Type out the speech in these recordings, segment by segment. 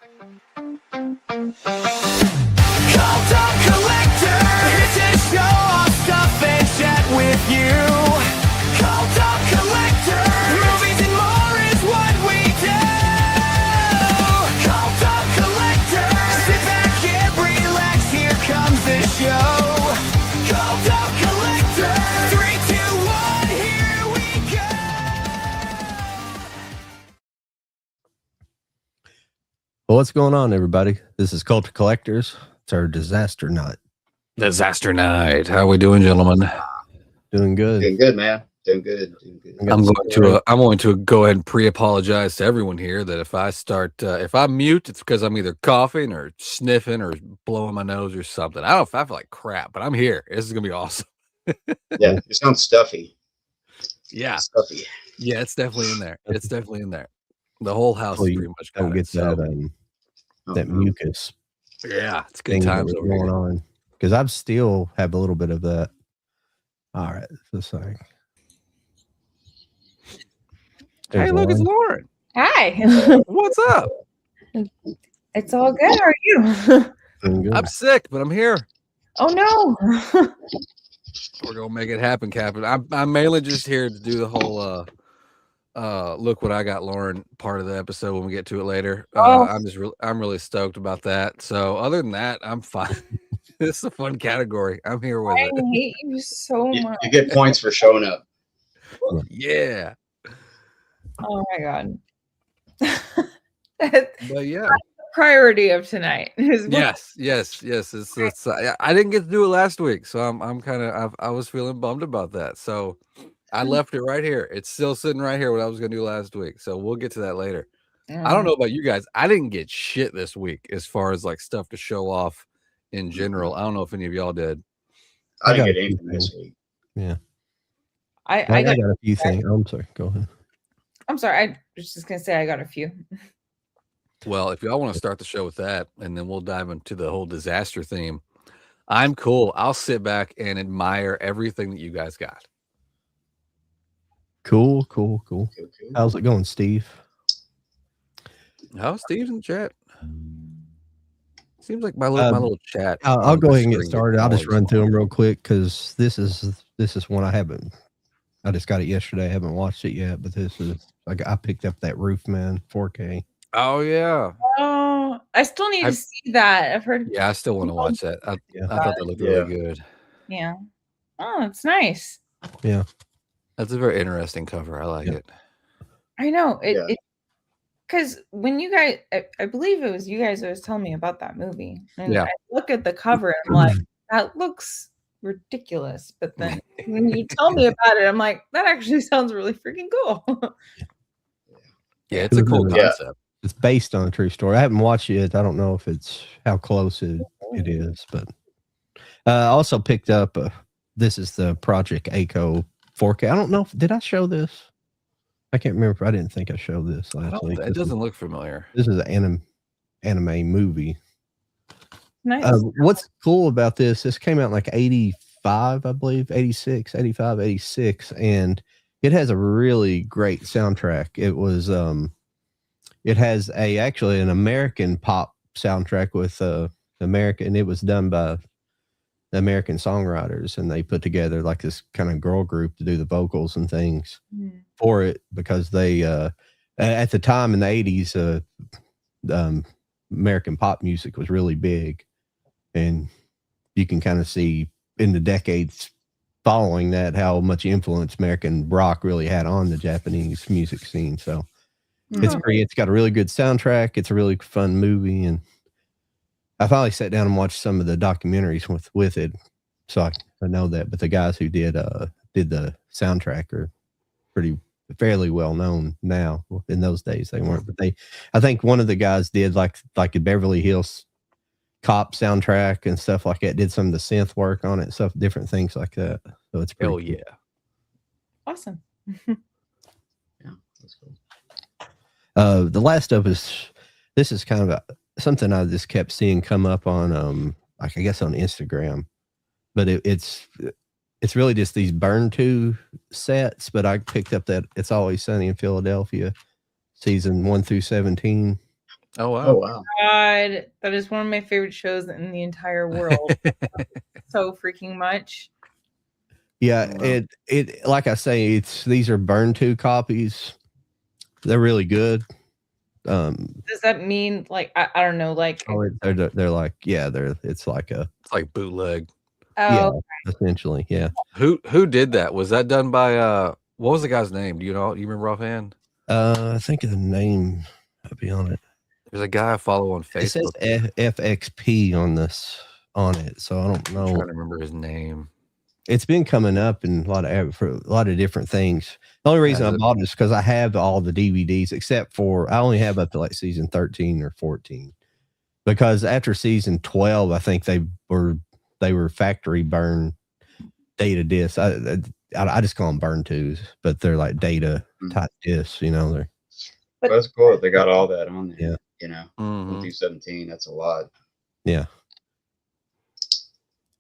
Cult of Collector, here to show off stuff and chat with you. Cult of Collector, movies and more is what we do. Cult of Collector, sit back and relax, here comes the show. Cult of Collector, 3, 2, 1, here we go. Well, what's going on, everybody? This is Cult of Collectors. It's our disaster night. Disaster night. How we doing, gentlemen? Doing good. Doing good, man. Doing good. I'm going to go ahead and pre-apologize to everyone here that if I start, if I mute, it's because I'm either coughing or sniffing or blowing my nose or something. I don't know if I feel like crap, but I'm here. This is gonna be awesome. Yeah, it sounds stuffy. Yeah, Stuffy. yeah, it's definitely in there. It's definitely in there. The whole house is pretty much Don't got get it. So, that mucus yeah, it's good thing times that over going here. on because I still have a little bit of that. All right, this thing. Hey, look, it's Lauren. Hi. What's up? It's all good. How are you? Doing good. I'm sick, but I'm here. Oh no. We're gonna make it happen, Captain. I'm mainly just here to do the whole look what I got, Lauren, part of the episode when we get to it later. I'm really stoked about that. So other than that, I'm fine. This is a fun category. I'm here with I it. hate you so much. You get points for showing up. Yeah. Oh my god. But yeah. Priority of tonight. Yes. It's I didn't get to do it last week, so I'm kind of I was feeling bummed about that. So I left it right here. It's still sitting right here what I was gonna do last week. So we'll get to that later. I don't know about you guys. I didn't get shit this week as far as like stuff to show off in general. I don't know if any of y'all did. I didn't get anything this week. Yeah. I got a few things. I'm sorry. Go ahead. I'm sorry. I was just gonna say I got a few. Well, if y'all want to start the show with that, and then we'll dive into the whole disaster theme. I'm cool. I'll sit back and admire everything that you guys got. Cool. How's it going, Steve? How's Steve's in the chat? Seems like my little chat. I'll go ahead and get started. I'll just run through them real quick because this is one I haven't. I just got it yesterday. I haven't watched it yet, but this is like I picked up that Roofman 4K. Oh yeah. Oh, I still need to see that. I've heard. Yeah, I still want to watch that. I thought that looked really good. Yeah. Oh, it's nice. Yeah. That's a very interesting cover. I like it. I know it. Because when you guys, I believe it was you guys that was telling me about that movie. And I look at the cover and I'm like, that looks ridiculous. But then when you tell me about it, I'm like, that actually sounds really freaking cool. Yeah, it's a cool concept. It's based on a true story. I haven't watched it yet. I don't know if it's how close it is, but I also picked up. This is the Project Echo 4K. I don't know. Did I show this? I can't remember. I didn't think I showed this last week. It doesn't look familiar. This is an anime movie. Nice. What's cool about this came out in like 85, I believe, 86, 85, 86, and it has a really great soundtrack. It was it has actually an American pop soundtrack with American. It was done by the American songwriters, and they put together like this kind of girl group to do the vocals and things for it because they at the time in the 80s American pop music was really big, and you can kind of see in the decades following that how much influence American rock really had on the Japanese music scene. So it's great. It's got a really good soundtrack. It's a really fun movie, and I finally sat down and watched some of the documentaries with it, so I know that. But the guys who did the soundtrack are fairly well known now. In those days, they weren't. But I think one of the guys did like a Beverly Hills Cop soundtrack and stuff like that. Did some of the synth work on it, and stuff, different things like that. So it's pretty. Hell yeah, awesome. Yeah, that's cool. The Last of Us. This is kind of something I just kept seeing come up on, like I guess on Instagram, but it's really just these Burn 2 sets. But I picked up that It's Always Sunny in Philadelphia, season 1 through 17. Oh Oh wow. wow. God, that is one of my favorite shows in the entire world. So freaking much. Yeah, Wow. it like I say, these are burn to copies. They're really good. Does that mean like I don't know, like They're like it's like a It's like bootleg. yeah, oh essentially, yeah. Who did that? Was that done by what was the guy's name? Do you know? You remember offhand? I think of the name. I'll be on it. There's a guy I follow on It says Facebook. FXP on it, so I don't I'm know. trying to remember his name. It's been coming up in for a lot of different things. The only reason Has I it? bought it is because I have all the DVDs except for I only have up to like season 13 or 14. Because after season 12, I think they were factory burn data discs. I just call them burn twos, but they're like data type discs. They're But that's cool. They got all that on there. Yeah. You know, Mhm. 1 through 17. That's a lot. yeah.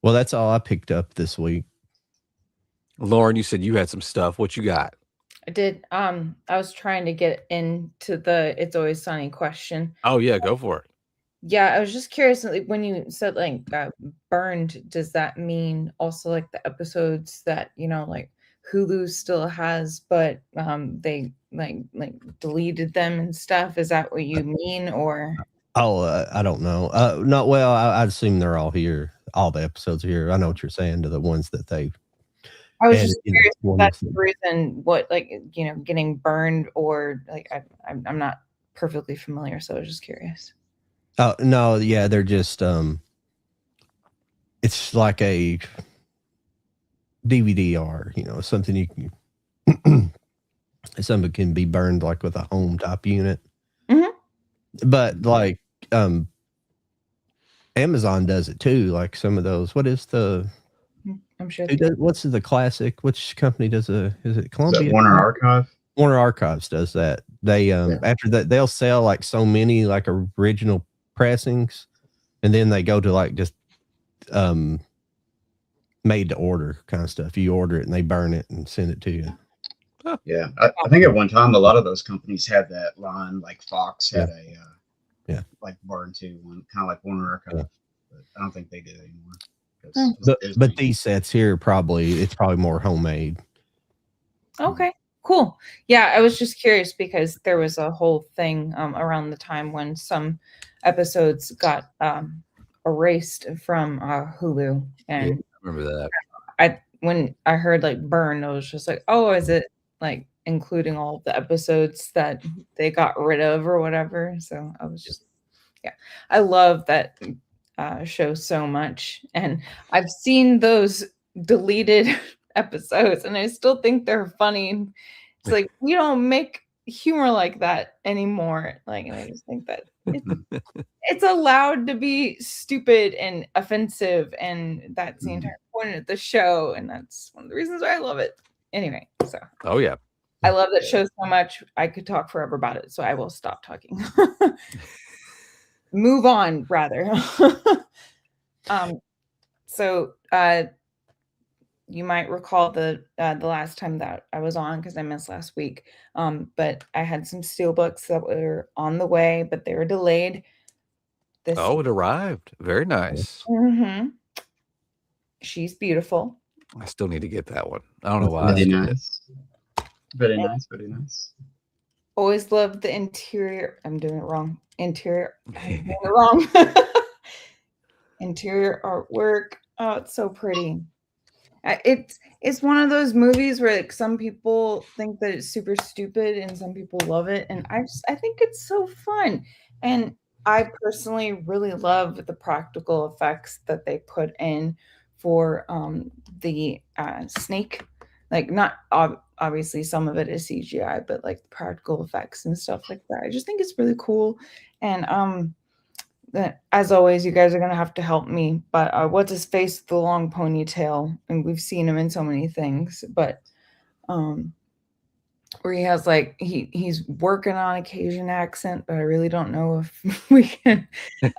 Well, that's all I picked up this week. Lauren, you said you had some stuff. What you got? I did. I was trying to get into the It's Always Sunny question. Oh yeah, go for it. Yeah, I was just curious, like, when you said like burned, does that mean also like the episodes that like Hulu still has, but they like deleted them and stuff? Is that what you mean, or? Oh, I don't know. Not well. I assume they're all here. All the episodes are here. I know what you're saying to the ones that they. I was And, just curious if that's ones- the reason. What like getting burned, or like I'm not perfectly familiar, so I was just curious. Oh no, yeah, they're just it's like a DVD-R, something you can something can be burned like with a home type unit. Mhm. But like Amazon does it too, like some of those. What is I'm sure. what's the classic? Which company is it Is that Columbia? Warner Archive? Warner Archives does that. They after that they'll sell like so many like original pressings, and then they go to like just made to order kind of stuff. You order it and they burn it and send it to you. Yeah, I think at one time a lot of those companies had that line. Like Fox had a like Barn 2 one, kind of like Warner Archive. But I don't think they do anymore. But these sets here it's probably more homemade. Okay, cool. Yeah, I was just curious because there was a whole thing around the time when some episodes got erased from Hulu, and I remember that. when I heard like burn, I was just like, oh, is it like including all of the episodes that they got rid of or whatever? So I was just I love that show so much, and I've seen those deleted episodes, and I still think they're funny. It's like we don't make humor like that anymore. Like, and I just think that it's allowed to be stupid and offensive, and that's the entire point of the show, and that's one of the reasons why I love it. Anyway, so Oh yeah. I love that show so much. I could talk forever about it, so I will stop talking. Move on, rather. So you might recall the last time that I was on, because I missed last week. But I had some steelbooks that were on the way, but they were delayed. It arrived. Very nice. Mm-hmm. She's beautiful. I still need to get that one. I don't know why. Very nice. Very nice. Very nice. Always loved the interior. I'm doing it wrong. I'm doing it wrong. Interior artwork. Oh, it's so pretty. It's one of those movies where like some people think that it's super stupid and some people love it, and I think it's so fun. And I personally really love the practical effects that they put in for the snake. Like, not obviously some of it is CGI, but like the practical effects and stuff like that. I just think it's really cool. And as always, you guys are gonna have to help me. But what's his face with the long ponytail? And we've seen him in so many things, but where he has like he's working on a Cajun accent, but I really don't know if we can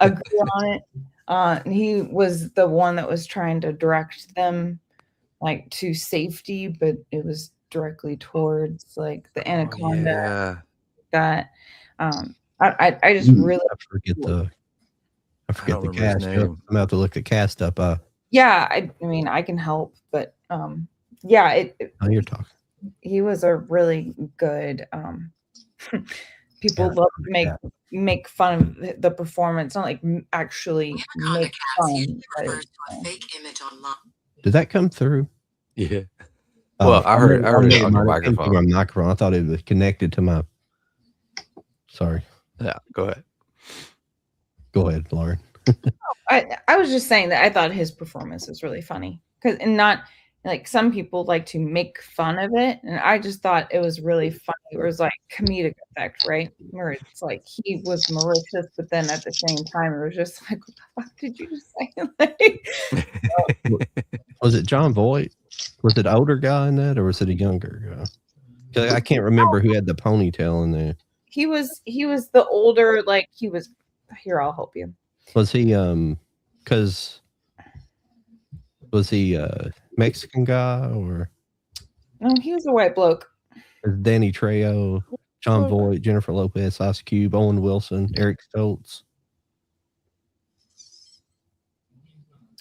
agree on it. And he was the one that was trying to direct them like to safety, but it was directly towards like the anaconda. Yeah. That I just really I forget the cast. name. I'm about to look the cast up. Yeah, I mean, I can help, but yeah, Oh, you're talking. he was a really good people love to make fun of the performance, not like actually make fun. Refers to a fake image online. Did that come through? Yeah. Well, I heard it on your microphone. microphone. I thought it was connected to my. Sorry. Yeah, go ahead. Go ahead, Lauren. I was just saying that I thought his performance was really funny and not like some people like to make fun of it, and I just thought it was really funny. It was like comedic effect, right? Where it's like he was malicious, but then at the same time, it was just like, what the fuck did you just say? Was it John Voight? Was it an older guy in that, or was it a younger guy? I can't remember who had the ponytail in there. He was the older, like he was. Here, I'll help you. Was he because was he a Mexican guy or? No, he was a white bloke. Danny Trejo, John Voight, Jennifer Lopez, Ice Cube, Owen Wilson, Eric Stoltz.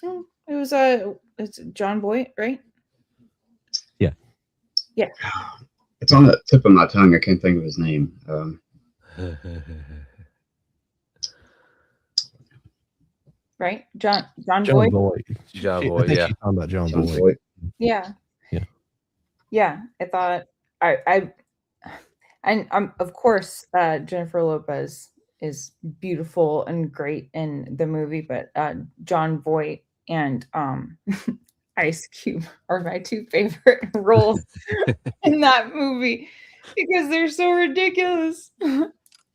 It was it's John Voight, right? Yeah. Yeah. It's on the tip of my tongue. I can't think of his name. Right, John Voight. John Voight. Yeah. Talking about John Voight. Yeah. I thought of course Jennifer Lopez is beautiful and great in the movie, but John Voight and Ice Cube are my two favorite roles in that movie because they're so ridiculous.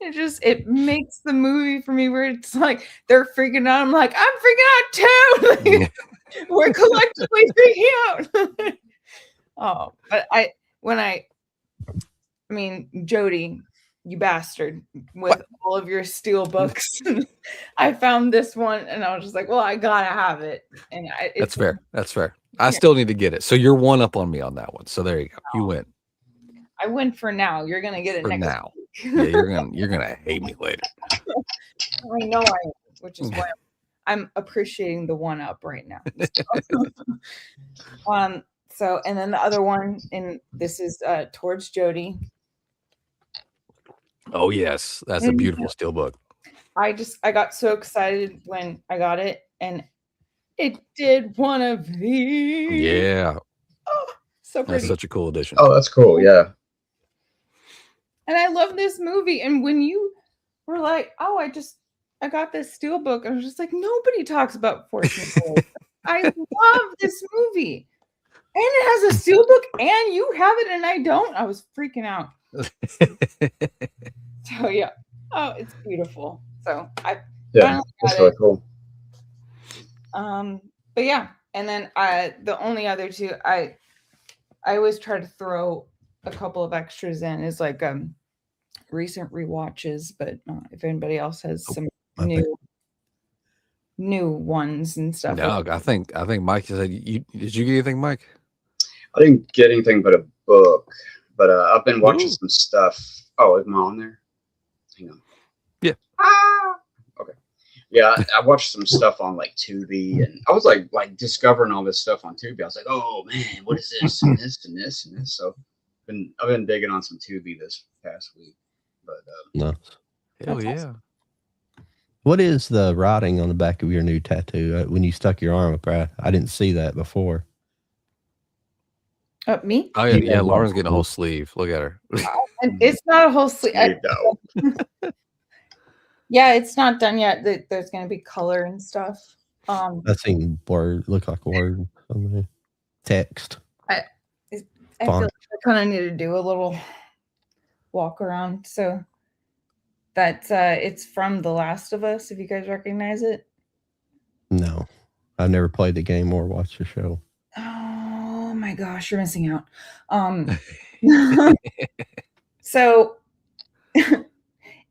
It makes the movie for me where it's like they're freaking out. I'm like, I'm freaking out too. We're collectively freaking out. Oh, but I mean, Jody, you bastard, with all of your steel books. I found this one and I was just like, well, I gotta have it. And That's fair. That's fair. I still need to get it. So you're one up on me on that one. So there you go. You win. I win for now. You're gonna get it For next now. week. Yeah, you're gonna hate me later. I know I am, which is why I'm appreciating the one up right now. So and then the other one, and this is towards Jody. Oh yes, that's a beautiful steelbook. I got so excited when I got it, and it did one of these. Yeah. Oh, so pretty. That's such a cool edition. Oh, that's cool. Yeah. And I love this movie. And when you were like, oh, I got this steelbook, I was just like, nobody talks about Force Awakens. I love this movie. And it has a steelbook and you have it and I don't. I was freaking out. So yeah. Oh, it's beautiful. So that's really cool. But yeah, and then the only other two I always try to throw a couple of extras in is like recent rewatches, but if anybody else has some new ones and stuff. No, I think Mike said did you get anything, Mike? I didn't get anything but a book, but I've been watching some stuff. Oh, am I on there? Hang on. Yeah. Okay. Yeah, I watched some stuff on like Tubi, and I was like discovering all this stuff on Tubi. I was like, oh man, what is this and this and this and this? So I've been digging on some Tubi this past week. But no. Hell yeah. What is the writing on the back of your new tattoo? When you stuck your arm up, I didn't see that before. Me? Oh yeah, Lauren's getting a whole sleeve. Look at her. And it's not a whole sleeve. Yeah, it's not done yet. There's going to be color and stuff. I seen look like word on there. Text. I feel like I kind of need to do a little walk around. So that's it's from The Last of Us. If you guys recognize it. No, I've never played the game or watched the show. Oh my gosh, you're missing out. So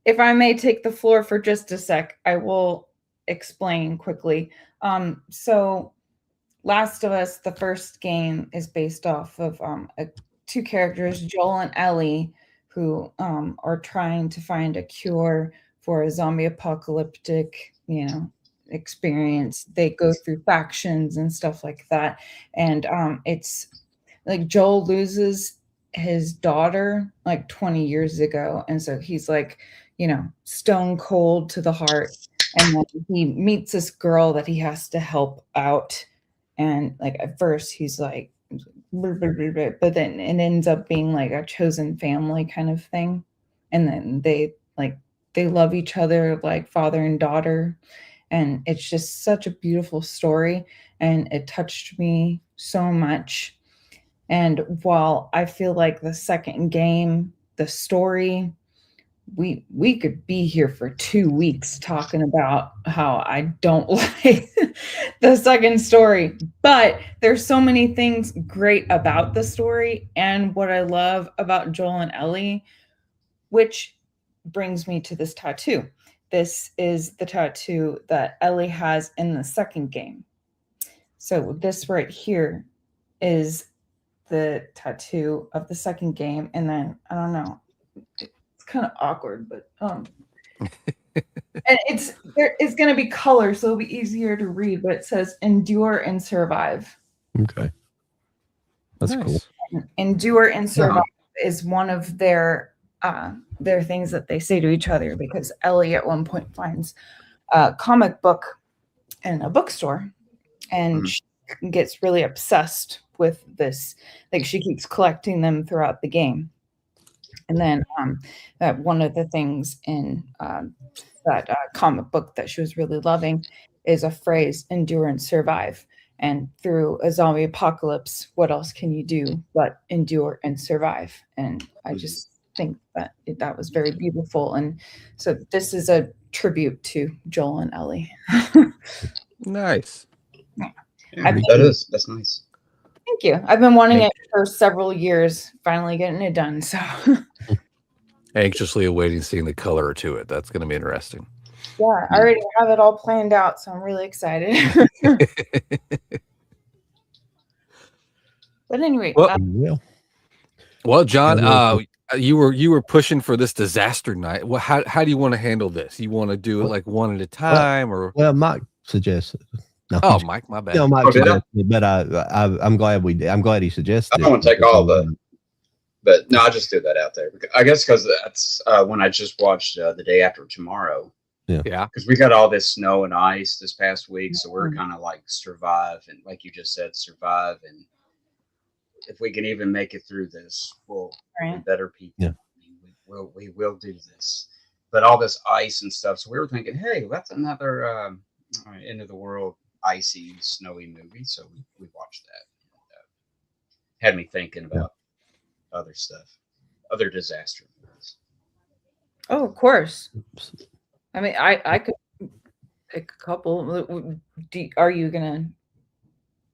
if I may take the floor for just a sec, I will explain quickly. So Last of Us, the first game, is based off of two characters, Joel and Ellie, who are trying to find a cure for a zombie apocalyptic, experience. They go through factions and stuff like that. And it's like Joel loses his daughter like 20 years ago. And so he's like, stone cold to the heart. And then he meets this girl that he has to help out. And like at first he's like, but then it ends up being like a chosen family kind of thing. And then they love each other like father and daughter. And it's just such a beautiful story. And it touched me so much. And while I feel like the second game, the story, we could be here for 2 weeks talking about how I don't like the second story, but there's so many things great about the story and what I love about Joel and Ellie, which brings me to this tattoo. This is the tattoo that Ellie has in the second game. So this right here is the tattoo of the second game. And then, I don't know, it's kind of awkward, but and it's going to be color, so it'll be easier to read, but it says endure and survive. Okay. That's cool. Endure and survive is one of their things that they say to each other, because Ellie at one point finds a comic book in a bookstore and she gets really obsessed with this. Like she keeps collecting them throughout the game. And then that one of the things in that comic book that she was really loving is a phrase, endure and survive. And through a zombie apocalypse, what else can you do but endure and survive? And I just think that that was very beautiful. And so this is a tribute to Joel and Ellie. Nice. Yeah, that's nice. Thank you. I've been wanting it for several years, finally getting it done. So anxiously awaiting seeing the color to it. That's going to be interesting. Yeah, I already have it all planned out, so I'm really excited. But anyway, well, John, you were pushing for this disaster night. Well, how do you want to handle this? You want to do it like one at a time, or Mike suggested. No, Mike, my bad. No, Mike suggested, but I'm glad we did. I'm glad he suggested. I don't want to take all the, but no, I just threw that out there. I guess because that's when I just watched The Day After Tomorrow. Yeah. Because we got all this snow and ice this past week, so we're kind of like survive, and like you just said, survive, and if we can even make it through this, we'll be better people. Yeah. We will do this. But all this ice and stuff, so we were thinking, hey, that's another end of the world icy, snowy movie. So we watched that. Had me thinking about other stuff, other disaster movies. Oh, of course. I mean, I could pick a couple. Are you gonna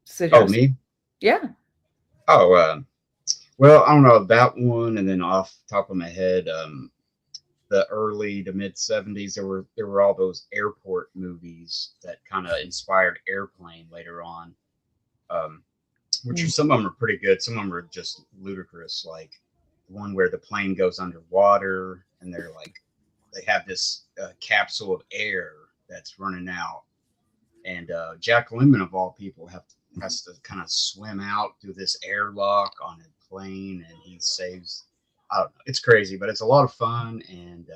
suggest? Oh, me? Yeah. Oh, well, I don't know that one. And then off the top of my head, the early to mid 70s, there were all those airport movies that kind of inspired Airplane later on, which are, some of them are pretty good. Some of them are just ludicrous, like the one where the plane goes underwater and they have this capsule of air that's running out, and Jack Lemmon of all people has to kind of swim out through this airlock on a plane, and he saves. I don't know. It's crazy, but it's a lot of fun, and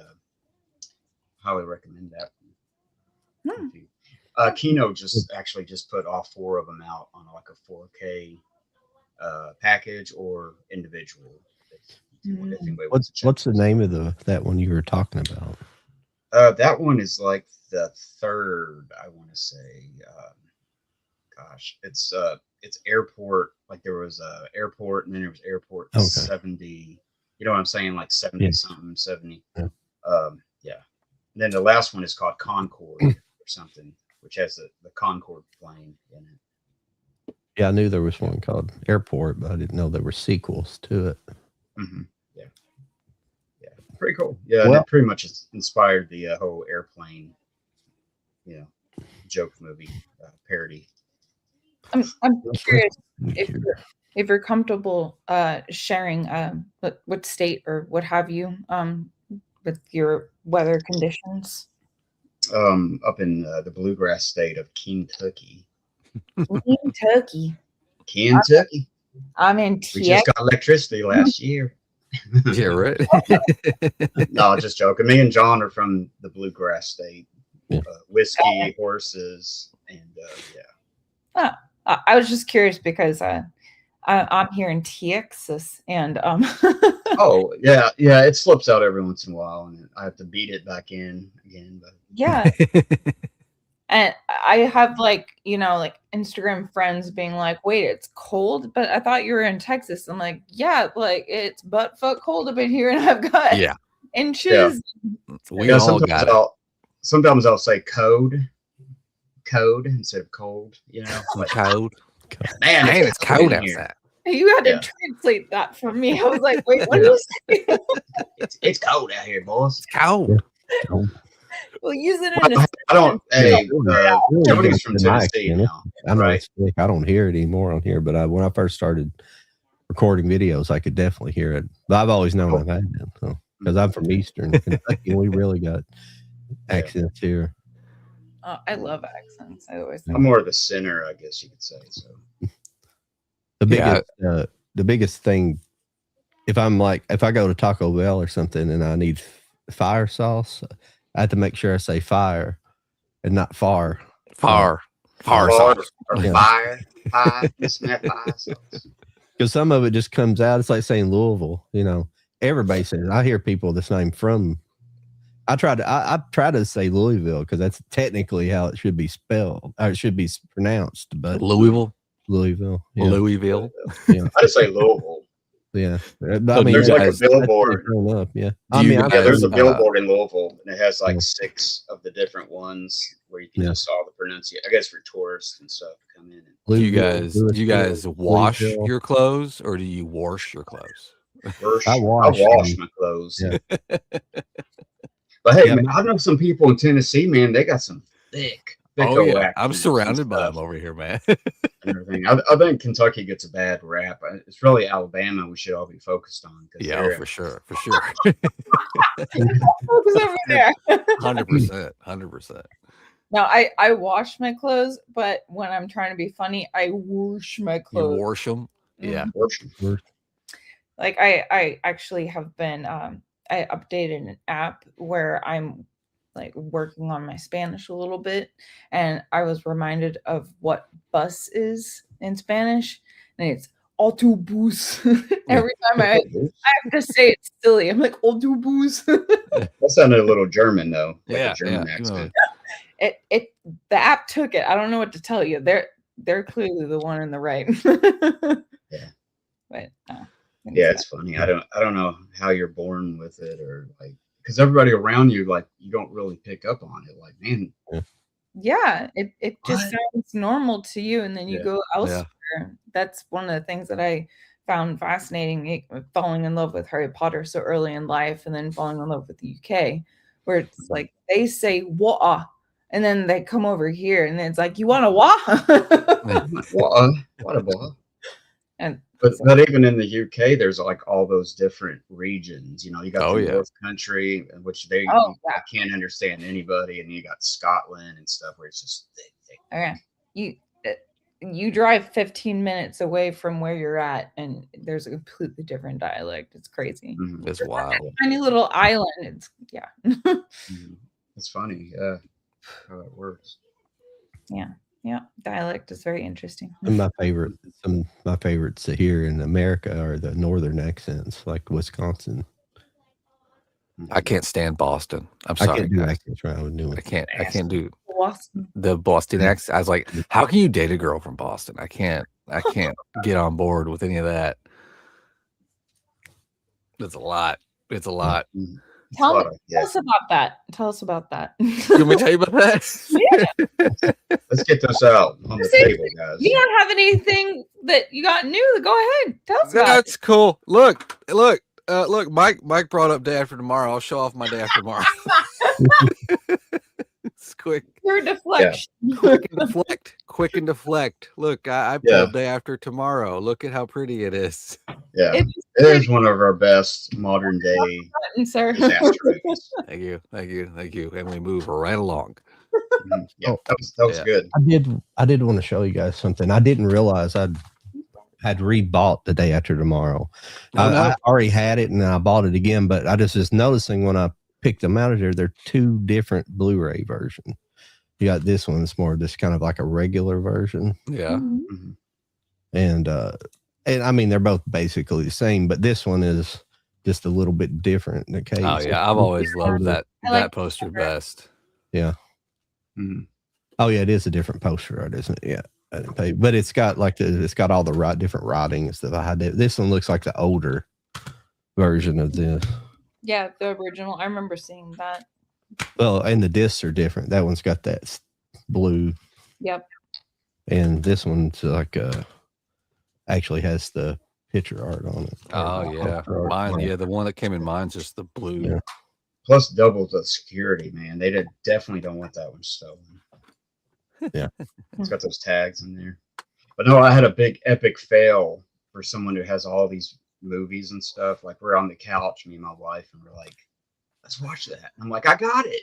highly recommend that one. Kino just put all 4 of them out on like a 4K package or individual. What's the name of that one you were talking about? That one is like the third, I want to say. Gosh, it's airport. Like there was airport, and then there was airport 70. You know what I'm saying? Like 70 something, 70. Yeah. Yeah. And then the last one is called Concorde or something, which has the Concorde plane in it. Yeah, I knew there was one called Airport, but I didn't know there were sequels to it. Mm-hmm. Yeah. Pretty cool. Yeah, that pretty much inspired the whole Airplane, joke movie parody. I'm curious if if you're comfortable sharing what state or what have you with your weather conditions. Up in the bluegrass state of Kentucky. Kentucky. Kentucky. I'm in We just got electricity last year. Yeah, right. No, just joking. Me and John are from the bluegrass state. Yeah. Whiskey, horses, and yeah. I was just curious because I'm here in Texas, and Oh yeah, yeah. It slips out every once in a while, and I have to beat it back in again. But yeah. And I have like Instagram friends being like, wait, it's cold, but I thought you were in Texas. I'm like, yeah, like it's butt fuck cold up in here, and I've got inches. We all got it. Sometimes I'll say code instead of cold. You know, like, Cold. man, it's cold in here. outside. You had to translate that for me. I was like, wait, what did you say? It's cold out here, boys. It's cold. Well, use it in a I don't. Hey, Really Jody's good from to my Tennessee extent. now, I know right? it's sick. I don't hear it anymore on here, but when I first started recording videos, I could definitely hear it. But I've always known I've had it, so, because I'm from Eastern Kentucky, and we really got accents here. I love accents. I always think. I'm more of the center, I guess you could say. So the biggest thing, if I go to Taco Bell or something and I need fire sauce, I have to make sure I say fire and not far. Far or sauce. fire, this and that fire sauce. Because some of it just comes out. It's like saying Louisville. You know, everybody says. I hear people this name from. I try to say Louisville because that's technically how it should be spelled. Or it should be pronounced. But Louisville. Yeah. Louisville. Yeah. I just say Louisville. Yeah. I So mean, there's like a billboard. Up, yeah. There's a billboard in Louisville, and it has like 6 of the different ones where you can just saw the pronunciation. I guess for tourists and stuff to come in. Do you guys wash your clothes or do you wash your clothes? I wash my clothes. Yeah. But hey, man, I know some people in Tennessee, man. They got some thick. Oh yeah, I'm surrounded by them over here, man. Everything. I think Kentucky gets a bad rap. It's really Alabama we should all be focused on. Yeah, for sure. Focus over there. 100%. No, I wash my clothes, but when I'm trying to be funny, I whoosh my clothes. You wash them? Yeah. Like I actually have been I updated an app where I'm like working on my Spanish a little bit, and I was reminded of what bus is in Spanish, and it's autobus. Every time I have to say it silly. I'm like autobus. That sounded a little German though. Like a German accent. The app took it. I don't know what to tell you. They're clearly the one in the right. Yeah. But yeah, it's funny. I don't know how you're born with it, or like, because everybody around you, like, you don't really pick up on it. Like, man. Yeah, it just sounds normal to you, and then you go elsewhere. Yeah. That's one of the things that I found fascinating, falling in love with Harry Potter so early in life, and then falling in love with the UK, where it's like they say "water," and then they come over here, and it's like, "You want a what?" What? And but even in the UK, there's like all those different regions. You know, you got the North Country, which I can't understand anybody, and you got Scotland and stuff where it's just thick. Okay, you drive 15 minutes away from where you're at, and there's a completely different dialect. It's crazy. Mm-hmm. It's wild. Tiny little island. It's funny. Yeah, how it works. Yeah, dialect is very interesting. Some of my favorites here in America are the northern accents, like Wisconsin. I can't stand Boston. I'm sorry. I can't do accents right. I can't do Boston. The Boston accent. I was like, how can you date a girl from Boston? I can't get on board with any of that. It's a lot. Tell us about that. Tell us about that. You want me to tell you about that? Yeah. Let's get this out on the table, guys. You don't have anything that you got new? Go ahead. Tell us about That's cool. Look. Mike brought up day after tomorrow. I'll show off my day after tomorrow. It's quick. Your deflection. Quick quick and deflect. Look, I Yeah. pulled Day After Tomorrow. Look at how pretty it is. Yeah, It's it is one of our best modern day button, sir. disaster movies. Thank you, thank you, thank you. And we move right along. Yeah, Oh, that was yeah. good. I did want to show you guys something. I didn't realize I'd had rebought The Day After Tomorrow. Oh, no. I already had it and then I bought it again, but I just was noticing when I picked them out of there, they're two different Blu-ray versions. You got this one, it's more just kind of like a regular version. Yeah. Mhm. And I mean they're both basically the same, but this one is just a little bit different. The case. Oh yeah, I've always loved that I like poster the best. Yeah. Mhm. Oh yeah, it is a different poster art, isn't it? Yeah. I didn't pay, but it's got like it's got all the different writing and stuff. I had this one looks like the older version of this. Yeah, the original. I remember seeing that. Well, and the discs are different. That one's got that blue. Yep. And this one's like actually has the picture art on it. Oh yeah, mine. Yeah, the one that came in mine's just the blue. Yeah. Plus double the security, man. They definitely don't want that one stolen. Yeah. It's got those tags in there. But no, I had a big epic fail for someone who has all these movies and stuff. Like we're on the couch, me and my wife, and we're like, let's watch that. And I'm like, I got it.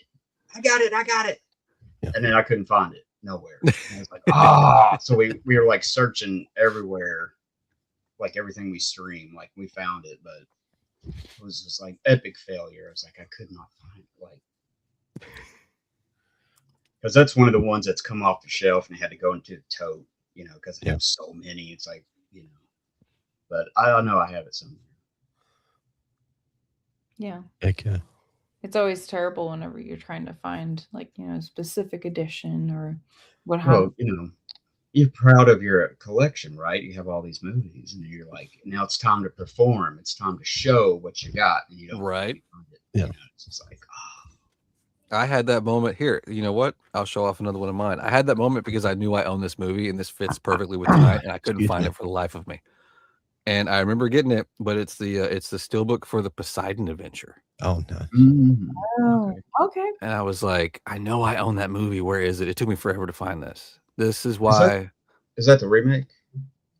Yeah. And then I couldn't find it nowhere. And I was like, so we were like searching everywhere, like everything we streamed, like we found it, but it was just like epic failure. I was like, I could not find it. Like, because that's one of the ones that's come off the shelf and had to go into the tote, you know, because it has so many. It's like, you know, but I know I have it somewhere. Yeah. Okay. It's always terrible whenever you're trying to find like, you know, a specific edition or what Well, happened. you know, you're proud of your collection, right? You have all these movies, and you're like, now it's time to perform. It's time to show what you got, and you don't Right. find it. Yeah. You know, it's just like, I had that moment here. You know what? I'll show off another one of mine. I had that moment because I knew I owned this movie and this fits perfectly with tonight, and I couldn't find it for the life of me. And I remember getting it, but it's the steelbook for the Poseidon Adventure. Oh no. Oh, okay. And I was like, I know I own that movie. Where is it? It took me forever to find this. This is why. is that the remake?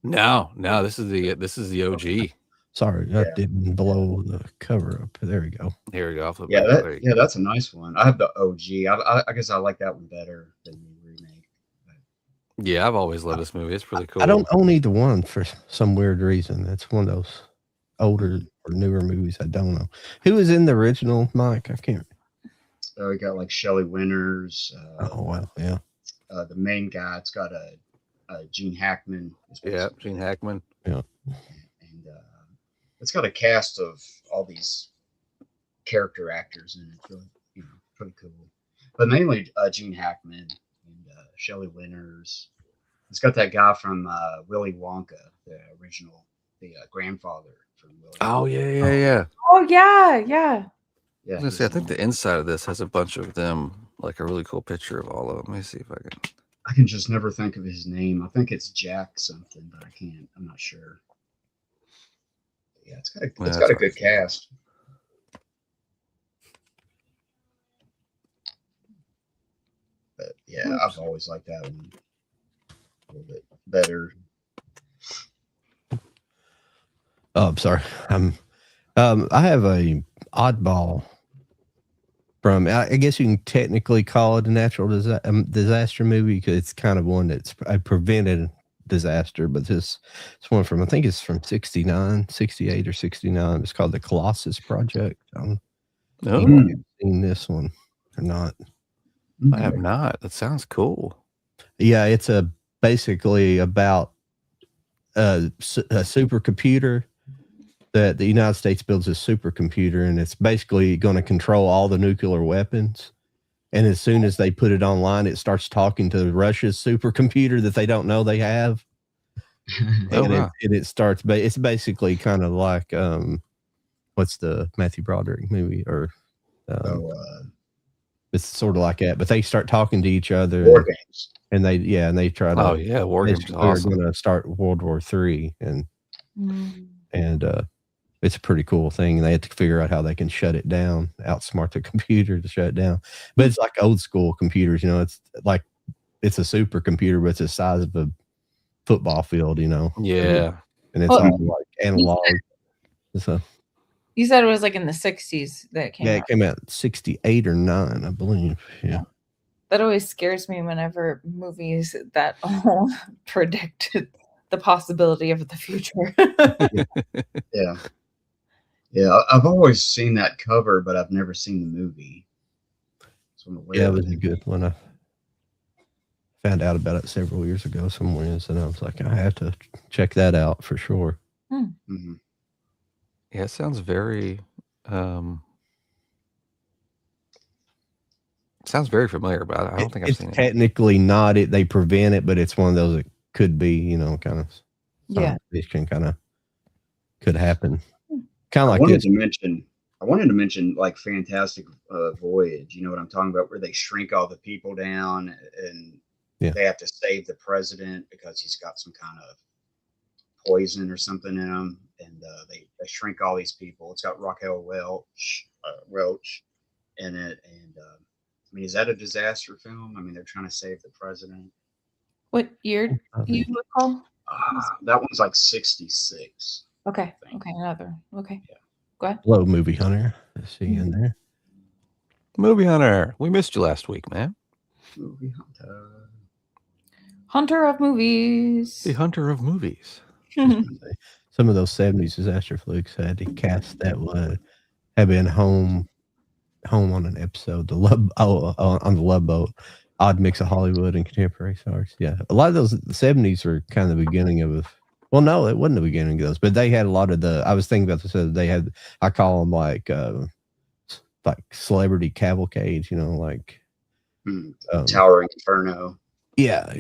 No, this is the OG. Sorry, that didn't blow the cover up. There we go. Here we go. I'll flip Yeah, it. that's a nice one. I have the OG. I guess I like that one better than the remake. Yeah, I've always loved this movie. It's pretty cool. I don't own either one for some weird reason. It's one of those older or newer movies I don't know. Who was in the original, Mike? I can't. We got like Shelley Winters. Oh wow, yeah. The main guy. It's got Gene Hackman. Yeah, Gene Hackman. Yeah. And it's got a cast of all these character actors in it. It's really, you know, pretty cool. But mainly Gene Hackman and Shelley Winters. It's got that guy from Willy Wonka, the original, the grandfather from Willy Wonka. Oh yeah. Oh yeah. Yeah. I was gonna say, I think the inside of this has a bunch of them, like a really cool picture of all of them. Let me see if I can. I can just never think of his name. I think it's Jack something, but I can't. I'm not sure. Yeah, it's got a good cast. But yeah, I've always liked that one a little bit better. Oh, I'm sorry. I have a oddball from. I guess you can technically call it a natural disaster movie because it's kind of one that's a prevented disaster. But it's one from, I think it's from 69, 68 or 69. It's called the Colossus Project. Oh, You've seen this one or not? I have not. That sounds cool. Yeah, it's basically about a supercomputer that the United States builds a supercomputer, and it's basically going to control all the nuclear weapons. And as soon as they put it online, it starts talking to Russia's supercomputer that they don't know they have. It starts. It's basically kind of like what's the Matthew Broderick movie? Or it's sort of like that. But they start talking to each other. War Games. And they try to. Oh yeah, War Games is awesome. They're going to start World War III, and it's a pretty cool thing. And they have to figure out how they can shut it down, outsmart the computer to shut it down. But it's like old school computers, you know. It's like it's a supercomputer, but it's the size of a football field, you know. Yeah. And it's Well, all like analog. So You said it was like in the 60s that it came yeah, out. it came out 68 or 9, I believe. Yeah. That always scares me whenever movies that old predict the possibility of the future. Yeah. Yeah, I've always seen that cover, but I've never seen the movie. So I'm aware Yeah, it of was a good one. I found out about it several years ago somewhere, and I was like, I have to check that out for sure. Mhm. Yeah, it sounds very familiar, but I don't think I've It's seen it. technically not it. They prevent it, but it's one of those that could be, you know, kind of Yeah. This can kind of could happen. Kind of I like wanted this. to mention like Fantastic Voyage. You know what I'm talking about? Where they shrink all the people down and Yeah. they have to save the president because he's got some kind of poison or something in him, and they shrink all these people. It's got Raquel Welch in it, and I mean, is that a disaster film? I mean, they're trying to save the president. What year do you recall? That one's like 66. Okay. Okay. Another. Okay. Yeah. Go ahead. Hello, Movie Hunter. Let's see in there. Movie Hunter. We missed you last week, man. Movie Hunter. Hunter of movies. The Hunter of movies. Some of those 70s disaster flicks had to cast that would have been home on an episode. The Love on the Love Boat. Odd mix of Hollywood and contemporary stars. Yeah, a lot of those the 70s were kind of the beginning of. Well, no, it wasn't the beginning of those, but they had a lot of the. I was thinking about this. They had. I call them like celebrity cavalcades. You know, like Towering Inferno. Yeah.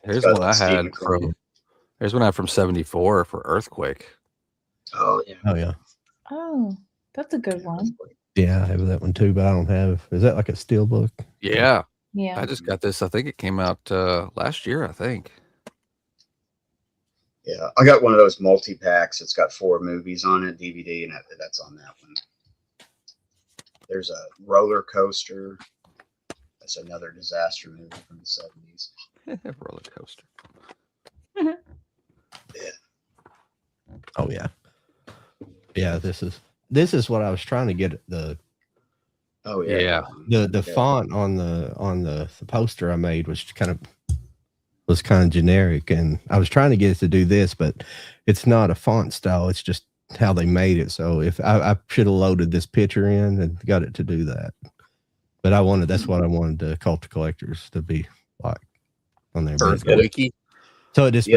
Here's one I had from. Here's one I had from '74 for Earthquake. Oh yeah. Oh, that's a good one. Yeah, I have that one too, but I don't have. Is that like a steelbook? Yeah. Yeah. I just got this. I think it came out last year, I think. Yeah, I got one of those multi-packs. It's got 4 movies on it, DVD, and that's on that one. There's a Roller Coaster. That's another disaster movie from the 70s. Roller Coaster. Yeah. Oh yeah. Yeah, this is what I was trying to get the. Oh yeah. The font on the poster I made was kind of generic, and I was trying to get it to do this, but it's not a font style. It's just how they made it. So if I should have loaded this picture in and got it to do that, but that's what I wanted the Cult of Collectors to be like on there. Wiki. So it just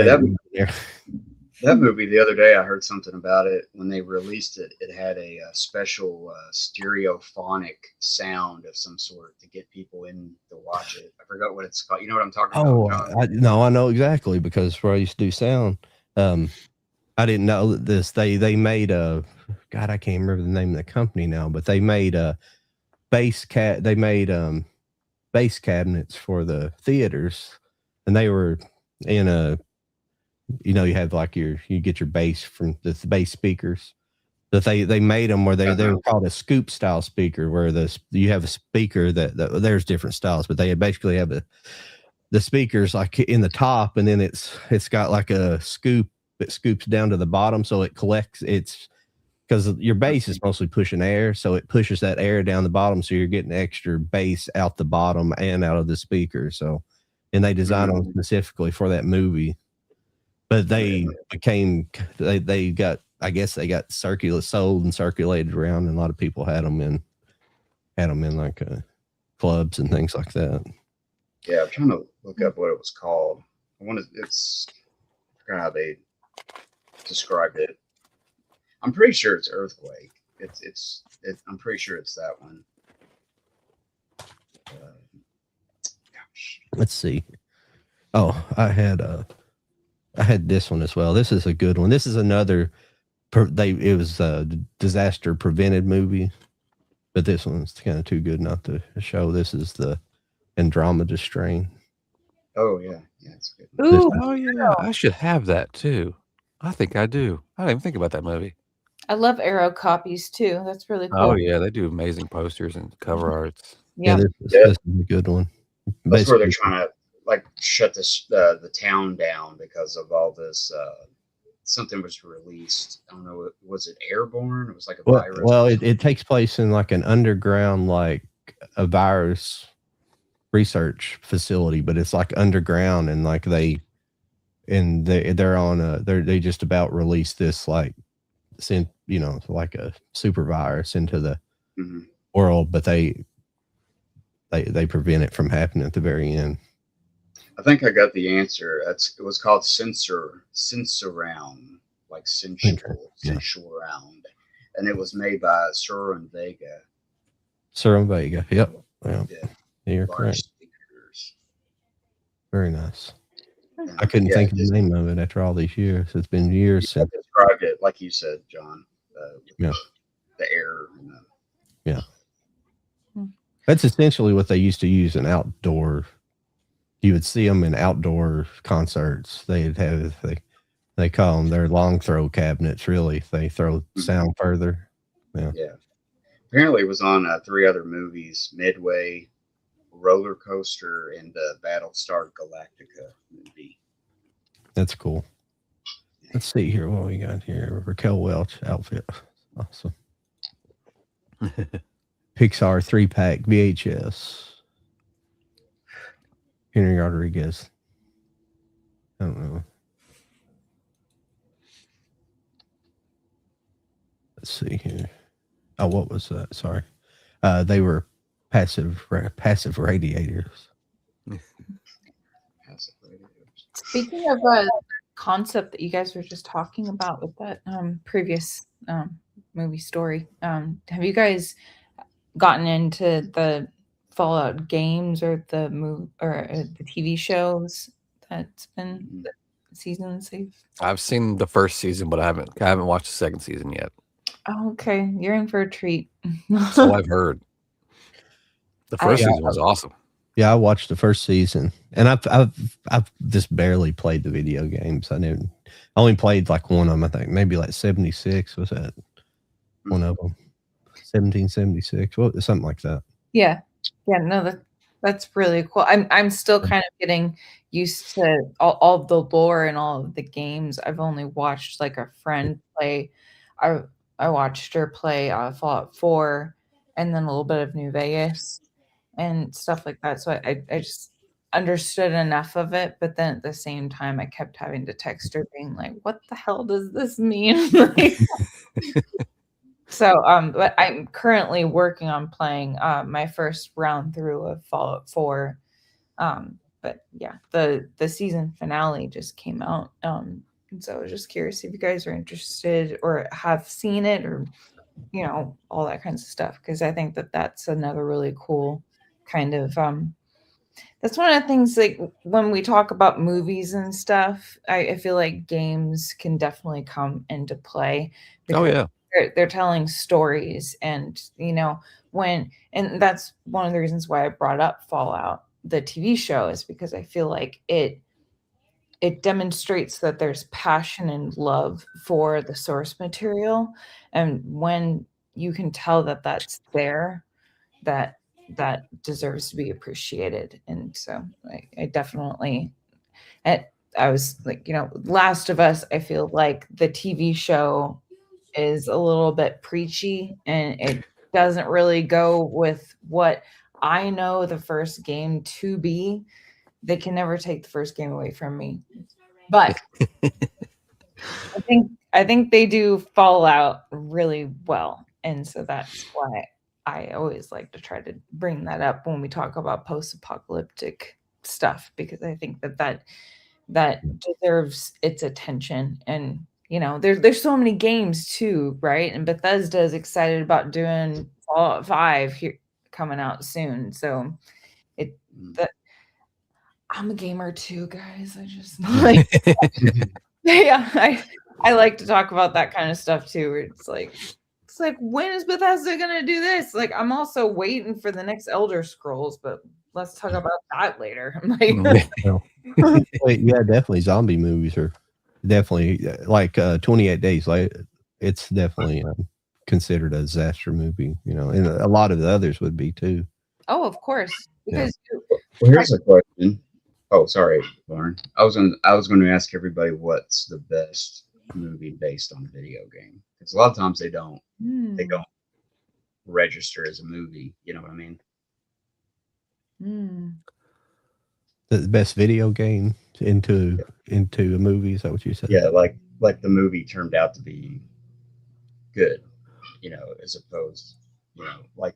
that movie the other day, I heard something about it when they released it. It had a special stereophonic sound of some sort to get people in to watch it. I forgot what it's called. You know what I'm talking about? No, I know exactly because where I used to do sound. I didn't know that this. They made a God. I can't remember the name of the company now, but they made a bass bass cabinets for the theaters, and they were in a. You know, you have like you get your bass from the bass speakers. That they made them where they were called a scoop style speaker, where you have a speaker that there's different styles, but they basically have the speakers like in the top, and then it's got like a scoop that scoops down to the bottom, so it collects. It's because your bass is mostly pushing air, so it pushes that air down the bottom, so you're getting extra bass out the bottom and out of the speaker. So, and they designed them specifically for that movie. But they got, I guess they got sold and circulated around, and a lot of people had them in like clubs and things like that. Yeah, I'm trying to look up what it was called. I forgot how they described it. I'm pretty sure it's Earthquake. I'm pretty sure it's that one. Gosh. Let's see. Oh, I had this one as well. This is a good one. This is another. It was a disaster prevented movie, but this one's kind of too good not to show. This is the Andromeda Strain. Oh yeah, it's good. Ooh, Oh yeah, I should have that too. I think I do. I didn't even think about that movie. I love Arrow copies too. That's really cool. Oh yeah, they do amazing posters and cover arts. Yeah, this is a good one. That's where they're Basically, trying to like shut the town down because of all this. Something was released. I don't know. Was it airborne? It was like a virus. well, it takes place in like an underground, like a virus research facility, but it's like underground, and like they just about released this like sent like a super virus into the world, but they prevent it from happening at the very end. I think I got the answer. It was called Sensoround, like sensual round, and it was made by Sur and Vega. Yep. Yeah. You're Large correct. speakers. Very nice. I couldn't think of the name of it after all these years. It's been years since. Described it like you said, John. Yeah. The air. Yeah. That's essentially what they used to use in outdoor. You would see them in outdoor concerts. They'd have they call them their long throw cabinets. Really, they throw sound further. Yeah. Apparently, it was on 3 other movies: Midway, Roller Coaster, and the Battlestar Galactica movie. That's cool. Let's see here what we got here. Raquel Welch outfit. Awesome. Pixar 3-pack VHS. Henry Rodriguez. I don't know. Let's see here. Oh, what was that? Sorry. They were passive radiators. Speaking of a concept that you guys were just talking about with that previous movie story, have you guys gotten into the Fallout games or the TV shows that's been seasons? I've seen the first season, but I haven't watched the second season yet. Oh, okay, you're in for a treat. So I've heard. The first season was awesome. Yeah, I watched the first season, and I've just barely played the video games. I only played like one of them. I think maybe like 76 was that one of them. 1776, something like that. Yeah, no, that's really cool. I'm still kind of getting used to all of the lore and all of the games. I've only watched like a friend play. I watched her play Fallout 4, and then a little bit of New Vegas and stuff like that. So I just understood enough of it, but then at the same time, I kept having to text her, being like, "What the hell does this mean?" So, but I'm currently working on playing my first round through of Fallout 4. But yeah, the season finale just came out. So I was just curious if you guys are interested or have seen it, or all that kinds of stuff, because I think that's another really cool kind of that's one of the things, like when we talk about movies and stuff, I feel like games can definitely come into play. Oh yeah. They're telling stories, and and that's one of the reasons why I brought up Fallout, the TV show, is because I feel like it demonstrates that there's passion and love for the source material, and when you can tell that that's there, that deserves to be appreciated. And so I definitely, I was like, Last of Us, I feel like the TV show is a little bit preachy, and it doesn't really go with what I know the first game to be. They can never take the first game away from me, but I think they do Fallout really well, and so that's why I always like to try to bring that up when we talk about post-apocalyptic stuff, because I think that deserves its attention. And there's so many games too, right? And Bethesda is excited about doing Fallout 5 here coming out soon. So I'm a gamer too, guys. I just like I like to talk about that kind of stuff too, where it's like when is Bethesda gonna do this? Like, I'm also waiting for the next Elder Scrolls, but let's talk about that later. I'm like, yeah, definitely zombie movies are definitely like 28 Days Later. It's definitely considered a disaster movie, and a lot of the others would be too. Oh, of course, because Well, here's a question. Oh, sorry, Lauren. I was going to ask everybody what's the best movie based on a video game, because a lot of times they don't register as a movie. You know what I mean? The best video game into a movie. Is that what you said? Yeah, like the movie turned out to be good, you know, as opposed, you know, like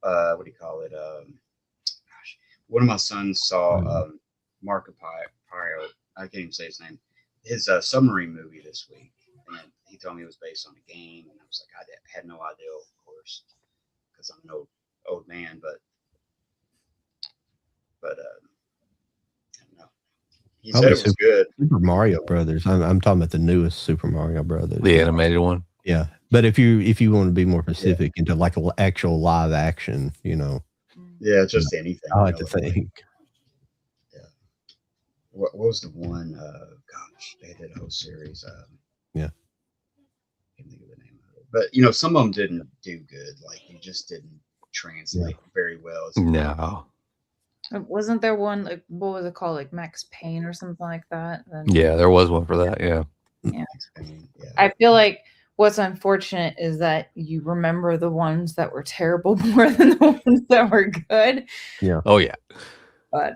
what do you call it? Gosh, one of my sons saw Markiplier. I can't even say his name. His submarine movie this week, and he told me it was based on a game, and I was like, I had no idea, of course, because I'm an old man, but I don't know. He said it was good. Super Mario Brothers. I'm talking about the newest Super Mario Brothers, the animated one. Yeah, but if you want to be more specific into like actual live action, you know. Yeah, just anything. I like to think. Yeah. What was the one? Gosh, they did a whole series. Yeah. I can't think of the name of it. But you know, some of them didn't do good. Like you just didn't translate very well. No. Wasn't there one, like, what was it called, like Max Payne or something like that? Yeah, there was one for that. Yeah. Yeah. Yeah. I feel like what's unfortunate is that you remember the ones that were terrible more than the ones that were good. Yeah. Oh yeah. But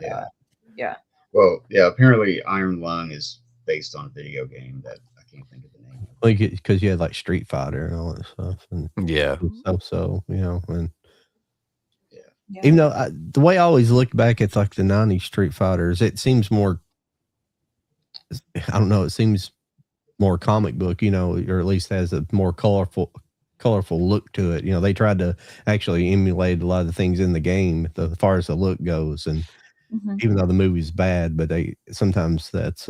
yeah. Well, yeah. Apparently, Iron Lung is based on a video game that I can't think of the name. Like because you had like Street Fighter and all that stuff, and yeah, so you know, and yeah. even though the way I always look back at like the '90s Street Fighters, it seems more. I don't know. It seems more comic book, you know, or at least has a more colorful look to it. You know, they tried to actually emulate a lot of the things in the game as far as the look goes, and even though the movie's bad, but sometimes that's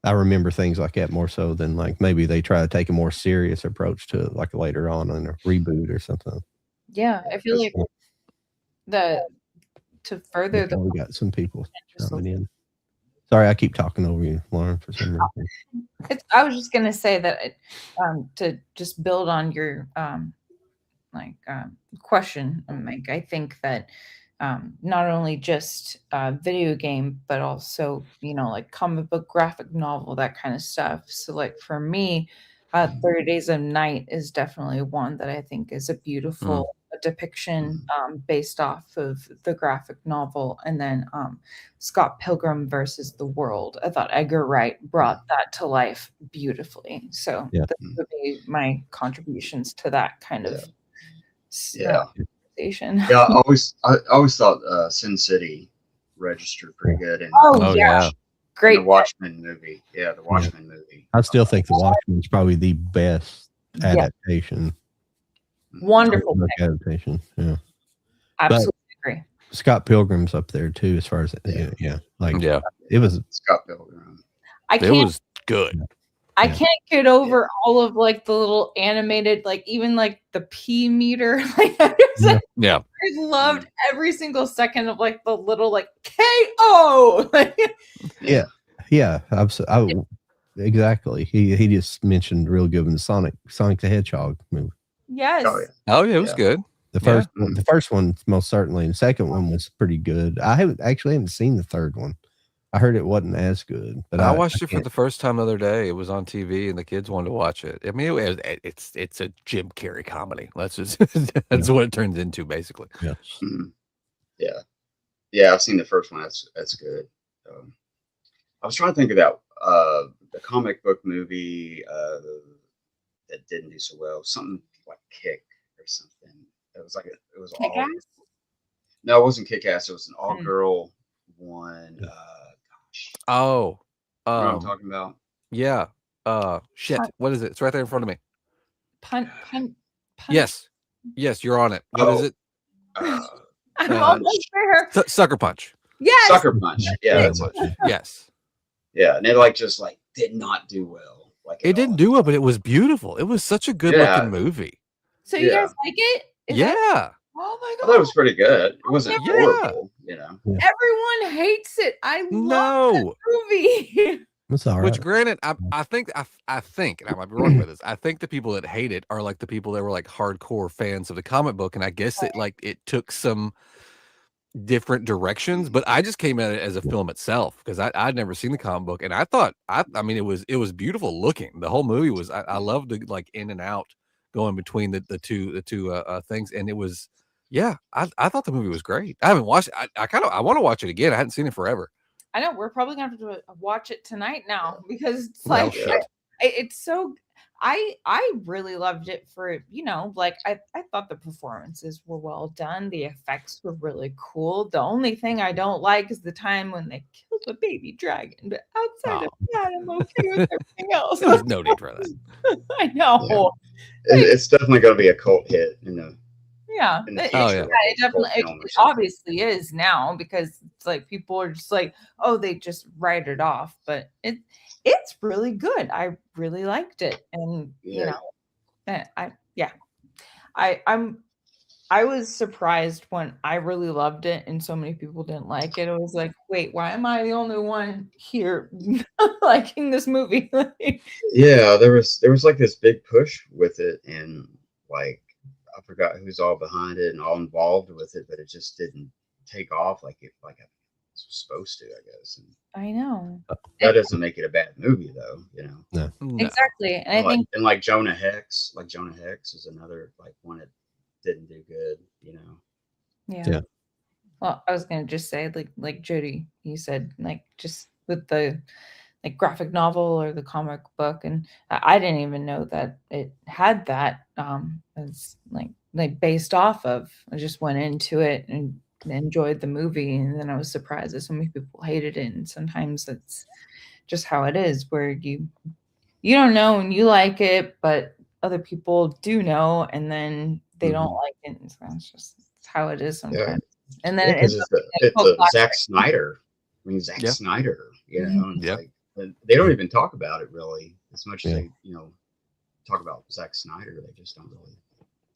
I remember things like that more so than like maybe they try to take a more serious approach to it, like later on in a reboot or something. Yeah, I feel like to further the we got some people coming in. Sorry, I keep talking over you, Lauren, for some reason. I was just gonna say that to just build on your question, Mike. I think that not only just video game, but also, you know, like comic book, graphic novel, that kind of stuff. So like for me, 30 Days of Night is definitely one that I think is a beautiful depiction based off of the graphic novel. And then Scott Pilgrim versus the World. I thought Edgar Wright brought that to life beautifully. So that would be my contributions to that kind of conversation. Yeah, I always thought Sin City registered pretty good. And yeah. Great. The Watchmen movie. Yeah, the Watchmen movie. I still think the Watchmen is probably the best adaptation. Wonderful adaptation. Yeah. Absolutely agree. Scott Pilgrim's up there too, as far as it was Scott Pilgrim. It was good. I can't get over all of like the little animated, like even like the P meter. Like I loved every single second of like the little like KO. Absolutely. Exactly. He just mentioned real good in the Sonic the Hedgehog movie. Yes. Oh yeah, it was good. The first one most certainly, and the second one was pretty good. I haven't seen the third one. I heard it wasn't as good, but I watched it for the first time the other day. It was on TV, and the kids wanted to watch it. I mean, it's a Jim Carrey comedy. That's what it turns into, basically. Yeah, yeah. I've seen the first one. That's good. I was trying to think about the comic book movie that didn't do so well. Something like Kick or something. It was all. No, it wasn't Kick-Ass. It was an all-girl one. Oh, you know what I'm talking about? Yeah. Shit. What is it? It's right there in front of me. Punch. Yes, you're on it. What is it? I'm almost there. Sucker Punch. Yes. Sucker Punch. Yeah. Yes. Yeah, and it just did not do well. It didn't do well, but it was beautiful. It was such a good looking movie. So you guys like it? Oh my god! I thought it was pretty good. It wasn't horrible, you know. Everyone hates it. I love that movie. It's all right. Which, granted, I think, and I might be wrong with this. I think the people that hate it are like the people that were like hardcore fans of the comic book, and I guess it took some different directions, but I just came at it as a film itself because I'd never seen the comic book, and I thought I mean it was beautiful looking. The whole movie was I loved the like in and out going between the two things, and it was I thought the movie was great. I haven't watched it. I want to watch it again. I hadn't seen it forever. I know we're probably gonna have to watch it tonight now because it's Well, like shit. it's so. I really loved it for like I thought the performances were well done. The effects were really cool. The only thing I don't like is the time when they killed the baby dragon. But outside of that, I'm okay with everything else. There's no need for that. I know. It's definitely going to be a cult hit. Yeah, In the it future, definitely cult film or it something. obviously is now because it's like people are just like, oh, they just write it off, but it's really good. I really liked it, and I was surprised when I really loved it and so many people didn't like it. I was like, wait, why am I the only one here liking this movie? Yeah, there was like this big push with it, and like I forgot who's all behind it and all involved with it, but it just didn't take off like it was supposed to, I guess. And I know. that doesn't make it a bad movie, though. No. Exactly, and I think like Jonah Hex, is another like one that didn't do good. Yeah. Well, I was gonna just say like Jody, you said like just with the like graphic novel or the comic book, and I didn't even know that it had that as like based off of. I just went into it and enjoyed the movie, and then I was surprised that so many people hated it. And sometimes that's just how it is, where you don't know and you like it, but other people do know, and then they don't like it. And so it's how it is sometimes. Yeah. And then it's a Zack Snyder. I mean, Zack Snyder, and it's like they don't even talk about it really as much as they, talk about Zack Snyder. They just don't really.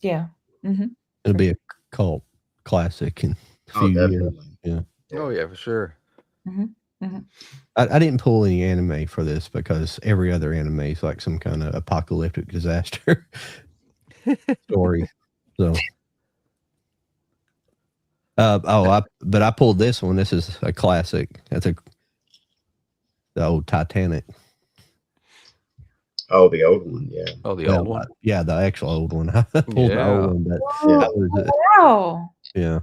Yeah. Mm-hmm. It'll be a cult classic in a few years. Yeah. Oh yeah, for sure. Mm-hmm. Mm-hmm. I didn't pull any anime for this because every other anime is like some kind of apocalyptic disaster story. So, but I pulled this one. This is a classic. That's the old Titanic. Oh, the old one, yeah. Oh, the old one. Yeah, the actual old one. I pulled the old one, but Wow. Yeah.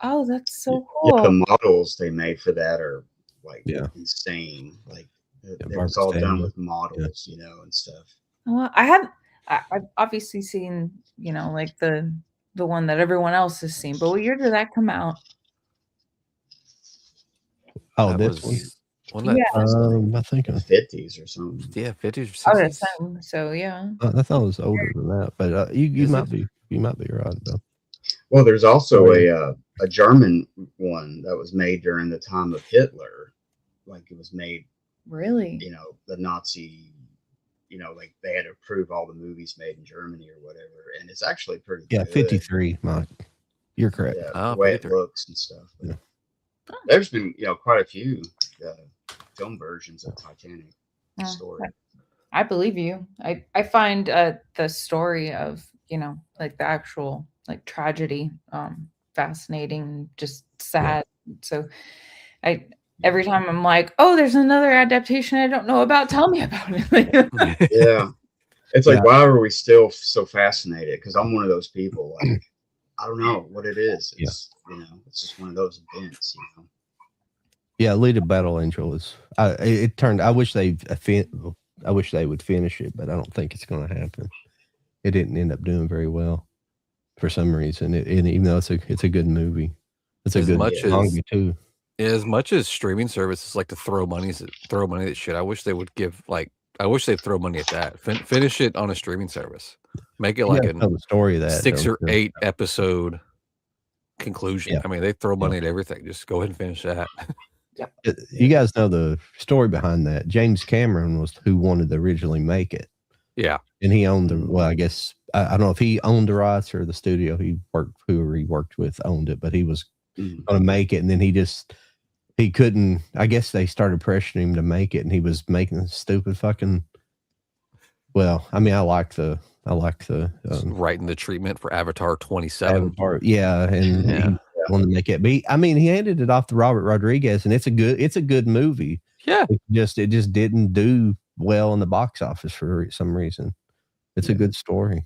Oh, that's so cool. Yeah, the models they made for that are like insane. Like it was all done with models, and stuff. Well, I've obviously seen, like the one that everyone else has seen. But what year did that come out? Oh, that this one. I think 50s or something. Yeah, 50s or 60s. So yeah. I thought it was older than that, but you might be right though. Well, there's also a German one that was made during the time of Hitler. Like it was made. Really? The Nazi. Like they had to approve all the movies made in Germany or whatever, and it's actually pretty. Yeah, good. 53, Mike. You're correct. Yeah, the way it looks and stuff. Yeah. There's been quite a few film versions of Titanic story. I believe you. I find the story of like the actual like tragedy fascinating, just sad. So every time I'm like, oh, there's another adaptation I don't know about. Tell me about it. Yeah. It's like, why are we still so fascinated? Because I'm one of those people. Like, I don't know what it is. It's it's just one of those events. Yeah, Alita Battle Angel is. It turned. I wish they would finish it, but I don't think it's going to happen. It didn't end up doing very well for some reason. Even though it's a good movie, it's a good manga too. As much as streaming services like to throw money at shit, I wish they would give I wish they'd throw money at that. Finish it on a streaming service. Make it like a story of that 6 or 8 episode conclusion. Yeah. I mean, they throw money at everything. Just go ahead and finish that. You guys know the story behind that. James Cameron was who wanted to originally make it. Yeah. And he owned I guess, I don't know if he owned the rights or the studio whoever he worked with owned it, but he was going to make it. And then he couldn't, I guess they started pressuring him to make it, and he was making stupid fucking, well, I mean, I like the writing the treatment for Avatar 27. Avatar, and one to make it be. I mean, he handed it off to Robert Rodriguez, and it's a good movie. Yeah. It just didn't do well in the box office for some reason. It's a good story.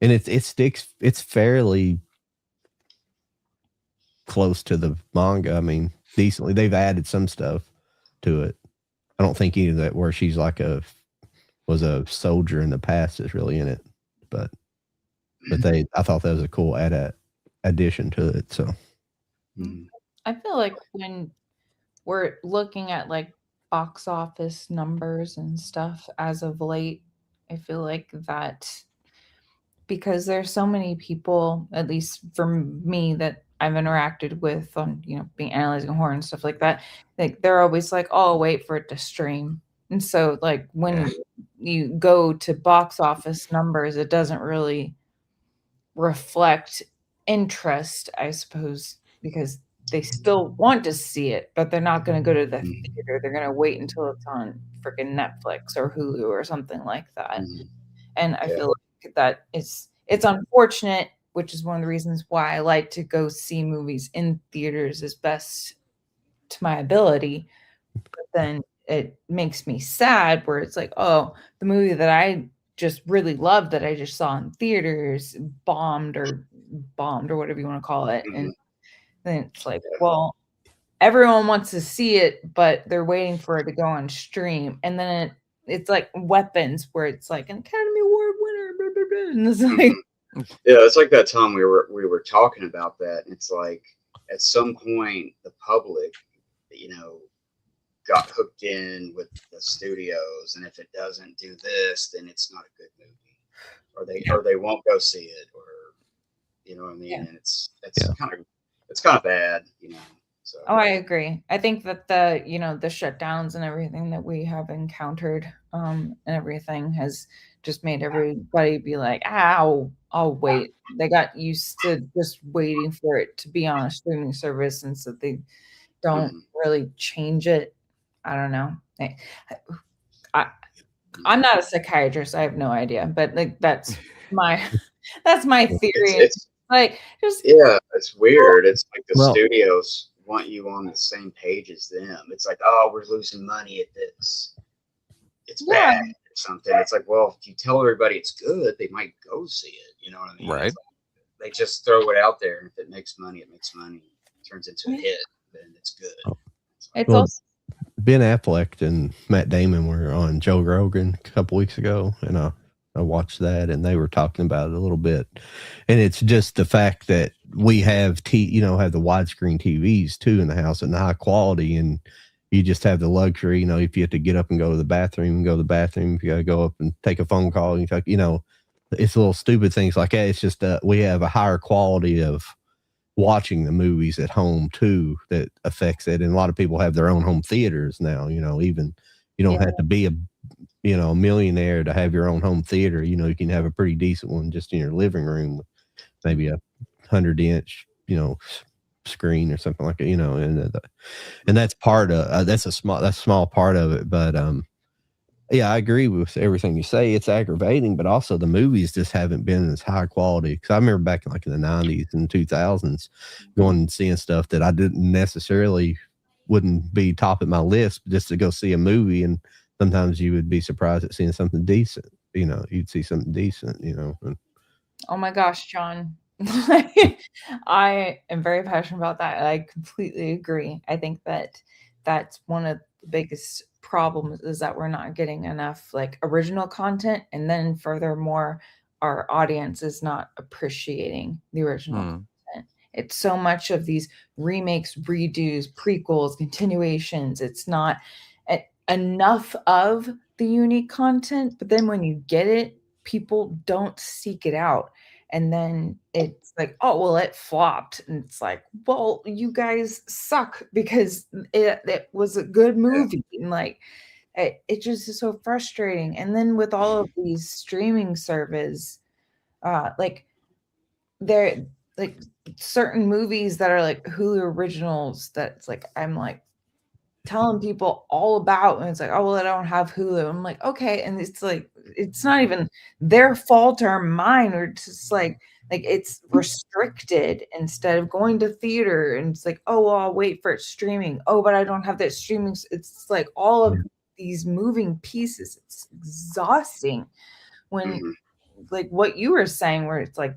And it's fairly close to the manga. I mean, decently. They've added some stuff to it. I don't think any of that where she's like was a soldier in the past is really in it. But I thought that was a cool addition to it. So I feel like when we're looking at like box office numbers and stuff as of late, I feel like that because there's so many people, at least for me, that I've interacted with on, being analyzing horror and stuff like that, like they're always like, oh, wait for it to stream. And so like when you go to box office numbers, it doesn't really reflect interest, I suppose, because they still want to see it, but they're not going to go to the theater. They're going to wait until it's on freaking Netflix or Hulu or something like that. And I feel like that it's unfortunate, which is one of the reasons why I like to go see movies in theaters as best to my ability. But then it makes me sad where it's like, oh, the movie that I just really loved that I just saw in theaters bombed or whatever you want to call it. And then it's like, well, everyone wants to see it, but they're waiting for it to go on stream. And then it's like Weapons, where it's like an Academy Award winner. Blah, blah, blah. And it's like, yeah, it's like that time we were talking about that. And it's like at some point the public, got hooked in with the studios, and if it doesn't do this, then it's not a good movie, or they won't go see it, or you know what I mean. And it's kind of bad, So. Oh, I agree. I think that the shutdowns and everything that we have encountered and everything has just made everybody be like, I'll wait. They got used to just waiting for it to be on a streaming service, and so they don't really change it. I don't know. I'm not a psychiatrist. I have no idea, but like that's my theory. It's like just it's weird. It's like the studios want you on the same page as them. It's like, oh, we're losing money at this. It's bad or something. It's like, well, if you tell everybody it's good, they might go see it. You know what I mean? Right. Like, they just throw it out there. If it makes money, it makes money. It turns into a hit, then it's good. It's also Ben Affleck and Matt Damon were on Joe Rogan a couple weeks ago, and I watched that, and they were talking about it a little bit. And it's just the fact that we have have the widescreen TVs too in the house and the high quality, and you just have the luxury, if you have to get up and go to the bathroom, if you got to go up and take a phone call, and it's little stupid things like that. It's just we have a higher quality of watching the movies at home too that affects it. And a lot of people have their own home theaters now, even you don't have to be a millionaire to have your own home theater. You can have a pretty decent one just in your living room with maybe a 100-inch screen or something like that, and that's part of that's a small part of it. But yeah, I agree with everything you say. It's aggravating, but also the movies just haven't been as high quality. Because I remember back in the 90s and 2000s going and seeing stuff that I didn't necessarily wouldn't be top of my list, but just to go see a movie. And sometimes you would be surprised at seeing something decent. You'd see something decent, And, oh my gosh, John. I am very passionate about that. I completely agree. I think that that's one of the biggest problems is that we're not getting enough original content, and then furthermore our audience is not appreciating the original content. It's so much of these remakes, redos, prequels, continuations. It's not enough of the unique content, but then when you get it, people don't seek it out. And then it's like, oh, well, it flopped. And it's like, well, you guys suck because it was a good movie. And it just is so frustrating. And then with all of these streaming services, they're certain movies that are Hulu originals that's I'm telling people all about, and it's like, oh well, I don't have Hulu. I'm like, okay, and it's like it's not even their fault or mine, or it's just like it's restricted instead of going to theater, and it's like, oh well, I'll wait for it streaming. Oh, but I don't have that streaming. It's like all of these moving pieces. It's exhausting when like what you were saying, where it's like,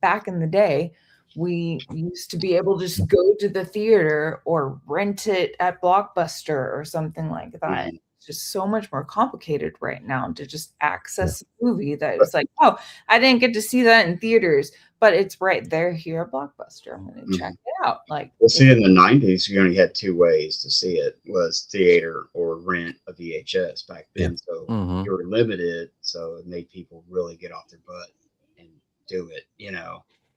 back in the day, we used to be able to just go to the theater or rent it at Blockbuster or something like that. It's just so much more complicated right now to just access a movie that it's like, oh, I didn't get to see that in theaters, but it's right there here at Blockbuster. I'm going to check it out. Like, well, see, in the 90s, you only had 2 ways to see it: was theater or rent a VHS back then. So you were limited, so it made people really get off their butt and do it,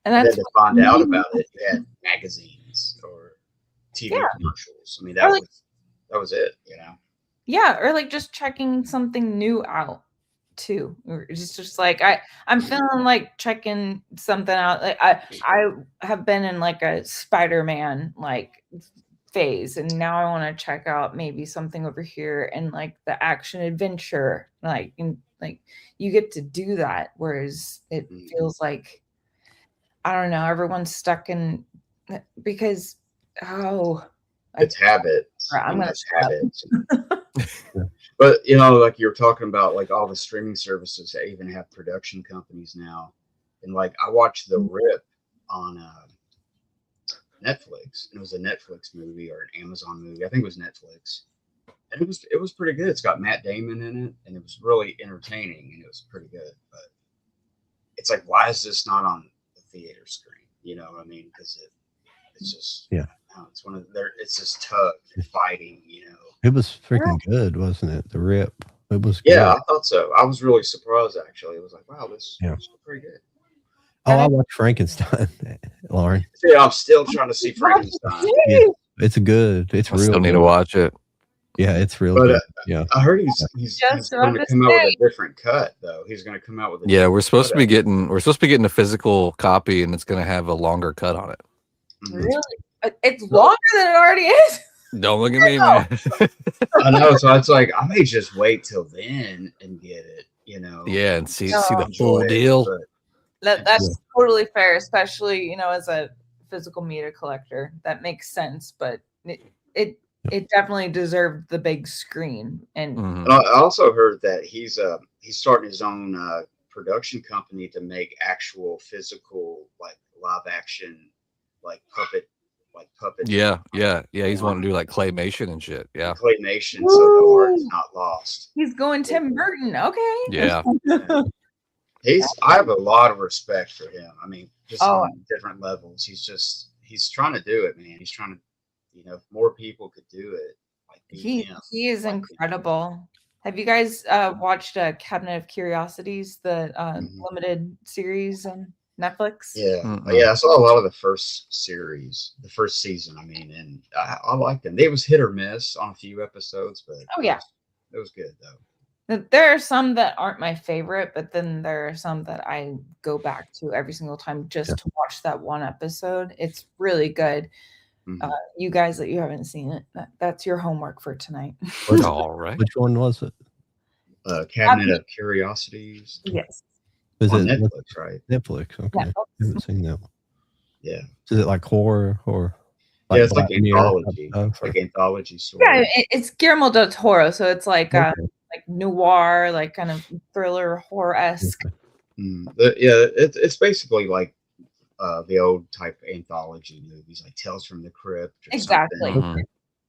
And that's to find out about it, you had magazines or TV commercials. I mean, that was it, Yeah, or like just checking something new out too. Or it's just like I'm feeling like checking something out. Like I have been in like a Spider-Man like phase, and now I want to check out maybe something over here and like the action adventure. Like you get to do that, whereas it feels like, I don't know, everyone's stuck in, because it's habits. I'm gonna habits. But like you're talking about, like all the streaming services that even have production companies now, and like I watched The Rip on Netflix. It was a Netflix movie or an Amazon movie. I think it was Netflix, and it was pretty good. It's got Matt Damon in it, and it was really entertaining, and it was pretty good. But it's like, why is this not on the theater screen? You know what I mean? Because it's just it's one of it's just tug fighting. It was freaking good, wasn't it? The Rip. It was good. Yeah, I thought so. I was really surprised, actually. It was like, wow, this is pretty good. Oh, I watched Frankenstein, Lauren. Yeah, I'm still trying to see Frankenstein. Yeah, it's good. It's real. Still need to watch it. Yeah, it's real good. Yeah, I heard he's going to come out with a different cut, though. He's going to come out with we're supposed to be getting a physical copy, and it's going to have a longer cut on it. Really? It's longer than it already is. Don't look at me, man. I know. So it's like, I may just wait till then and get it, Yeah, and see the full deal. That's totally fair, especially, as a physical media collector. That makes sense, but it definitely deserved the big screen. And I also heard that he's starting his own production company to make actual physical, like live action, like puppet. Yeah. He's wanting to do like claymation and shit. Yeah, claymation, so the art is not lost. He's going Tim Burton. Okay. Yeah. I have a lot of respect for him. I mean, just on different levels. He's trying to do it, man. He's trying to, if more people could do it, like he is incredible. Have you guys watched Cabinet of Curiosities, the limited series on Netflix? Yeah, I saw a lot of the first season. I mean, and I liked them. They was hit or miss on a few episodes, but it was good though. There are some that aren't my favorite, but then there are some that I go back to every single time just to watch that one episode. It's really good. You guys that you haven't seen it, that's your homework for tonight. All right. Which one was it? Cabinet of Curiosities. Yes. Is on it Netflix, right? Netflix. Okay. Netflix. I haven't seen that one. Yeah. Is it like horror or? Like it's like anthology. Like anthology story. Yeah, it's Guillermo del Toro, so it's like like noir, like kind of thriller horror-esque. It's basically like the old type anthology movies, like Tales from the Crypt. Exactly.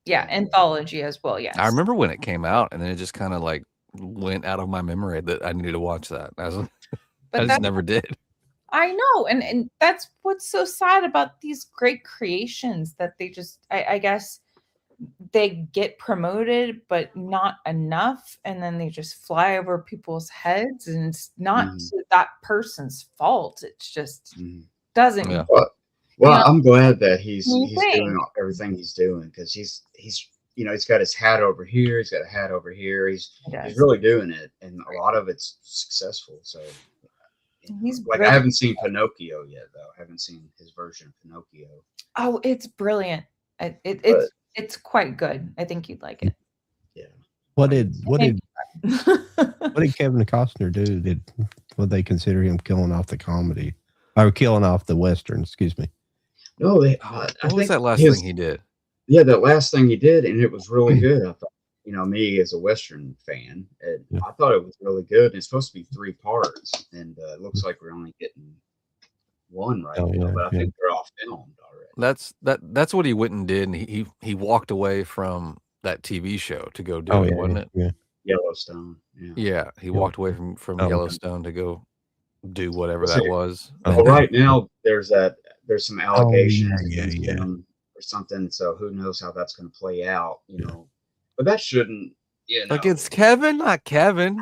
Yeah, anthology as well. Yes. I remember when it came out, and then it just kind of like went out of my memory that I needed to watch that. I just never did. I know, and that's what's so sad about these great creations, that they just, I guess, they get promoted, but not enough, and then they just fly over people's heads, and it's not that person's fault. It's just doesn't. Yeah. Well, I'm glad that he's doing everything he's doing, because he's he's got his hat over here, he's got a hat over here. He's really doing it, and a lot of it's successful. So. He's like, I haven't seen Pinocchio yet, though. I haven't seen his version of Pinocchio. Oh, it's brilliant. It's quite good. I think you'd like it. Yeah. What did Kevin Costner do? Would they consider him killing off the comedy or killing off the Western? Excuse me. No, what was that last thing he did? Yeah, that last thing he did, and it was really good. I thought, me as a Western fan, I thought it was really good. It's supposed to be 3 parts, and it looks like we're only getting 1 right now. But I think they're all filmed already. That's what he went and did. And he walked away from that TV show to go do it, wasn't it? Yeah. Yellowstone. Yeah, he walked away from Yellowstone to go do whatever that was. Well, right now there's some allegations against yeah. him or something. So who knows how that's going to play out? But that shouldn't. Against Kevin, not Kevin.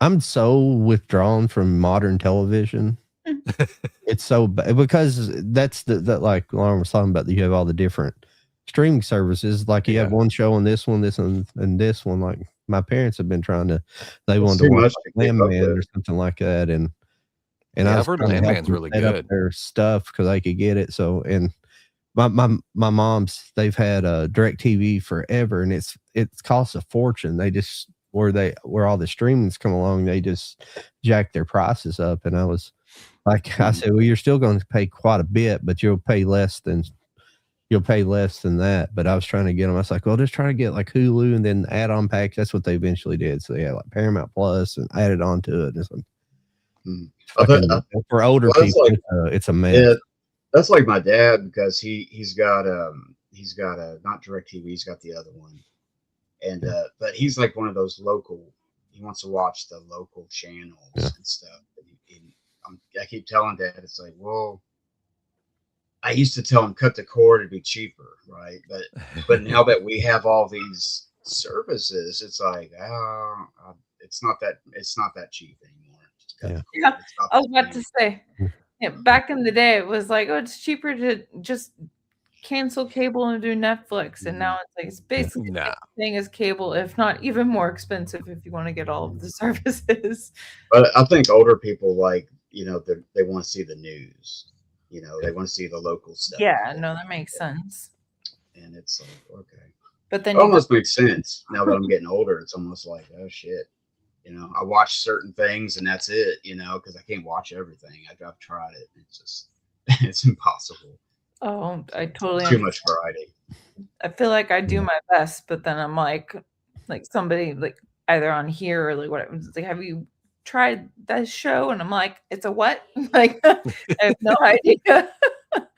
I'm so withdrawn from modern television. It's so bad because that's the like Lauren was talking about. You have all the different streaming services. Like you have one show on this one, and this one. Like my parents have been trying to. They wanted to watch Landman or something like that, and I've heard Landman's really good. Their stuff because I could get it. So and my mom's they've had DirecTV forever, and it costs a fortune. They just where all the streamings come along, they just jack their prices up, and I was. Like I said, well, you're still going to pay quite a bit, but you'll pay less than that. But I was trying to get them. I was like, well, just try to get like Hulu and then add-on packs. That's what they eventually did. So yeah, like Paramount Plus and added on to it. For older people, it's a mess. Yeah, that's like my dad because he's got a not DirecTV, he's got the other one, and but he's like one of those local. He wants to watch the local channels and stuff. I keep telling Dad, it's like, well, I used to tell him cut the cord, it'd be cheaper, right? But now that we have all these services, it's like, it's not that cheap anymore. Yeah, I was about to say, back in the day, it was like, oh, it's cheaper to just cancel cable and do Netflix, and now it's basically the same thing as cable, if not even more expensive if you want to get all of the services. But I think older people they want to see the news. They want to see the local stuff. Yeah, no, that makes sense. And it's like, okay. But then it almost makes sense now that I'm getting older. It's almost like, oh shit. I watch certain things and that's it, because I can't watch everything. I've tried it. It's just, it's impossible. Oh, I totally too much variety. I feel like I do my best, but then I'm like somebody like either on here or like whatever. It's like, have you tried that show? And I'm like, it's a what? Like, I have no idea.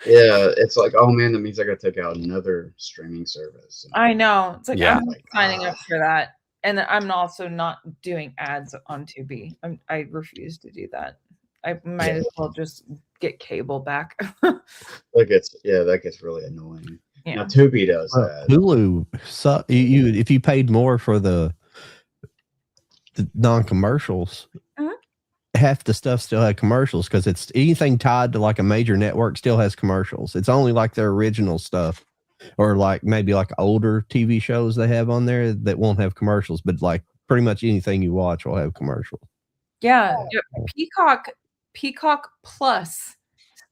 Yeah, it's like, oh man, that means I got to take out another streaming service. I know. It's like, I'm signing up for that. And I'm also not doing ads on Tubi. I refuse to do that. I might as well just get cable back. That gets really annoying. Yeah. Now Tubi does that. Hulu, so if you paid more for the non-commercials, half the stuff still had commercials because it's anything tied to like a major network still has commercials. It's only like their original stuff or like maybe like older TV shows they have on there that won't have commercials, but like pretty much anything you watch will have commercials. Yeah. Peacock Plus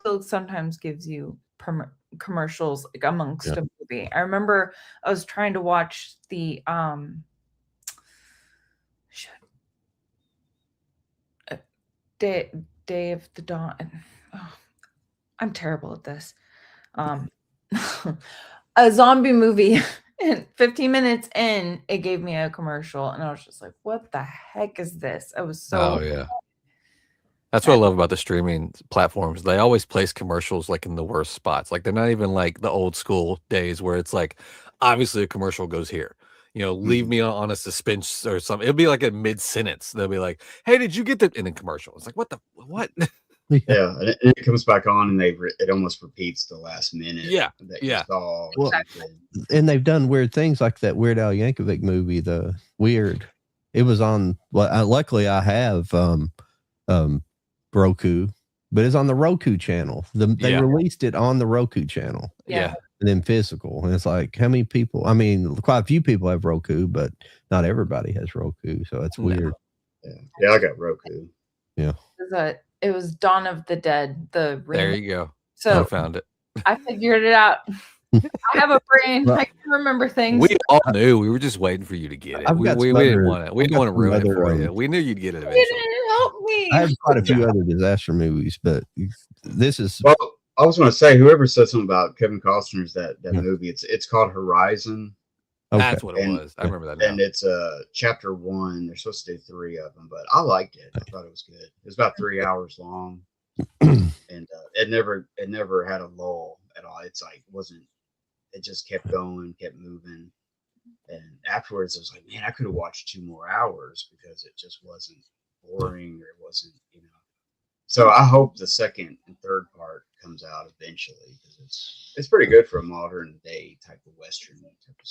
still sometimes gives you commercials like amongst a movie. I remember I was trying to watch the Day of the Dawn. Oh, I'm terrible at this. A zombie movie, and 15 minutes in, it gave me a commercial, and I was just like, "What the heck is this?" I was so. Oh yeah. That's what I love about the streaming platforms. They always place commercials like in the worst spots. Like they're not even like the old school days where it's like, obviously a commercial goes here. Leave me on a suspense or something. It'll be like a mid sentence. They'll be like, "Hey, did you get that?" In a commercial, it's like, what? Yeah, and it comes back on, and it almost repeats the last minute. Yeah, well, and they've done weird things like that Weird Al Yankovic movie, The Weird. It was on. Well, luckily I have Roku, but it's on the Roku channel. They released it on the Roku channel. Yeah. And then physical. And it's like, how many people? I mean, quite a few people have Roku, but not everybody has Roku. So it's weird. Yeah, I got Roku. Yeah. It was Dawn of the Dead. There you go. So I found it. I figured it out. I have a brain. Well, I can remember things. We all knew. We were just waiting for you to get it. I've We got didn't some want it. We I've didn't got want to some ruin it other, for you. We knew you'd get it You eventually. didn't help me. I have quite a few other disaster movies, but this is Well, I was going to say, whoever said something about Kevin Costner's that Yeah. movie, it's called Horizon, okay. That's what it was. I remember that now. and it's chapter 1. They're supposed to do 3 of them, but I liked it. I thought it was good. It was about 3 hours long, and it never had a lull at all. It's like it just kept going, kept moving, and afterwards it was like, man, I could have watched 2 more hours because it just wasn't boring, or it wasn't, So I hope the second and third part comes out eventually, because it's pretty good for a modern day type of Western type of,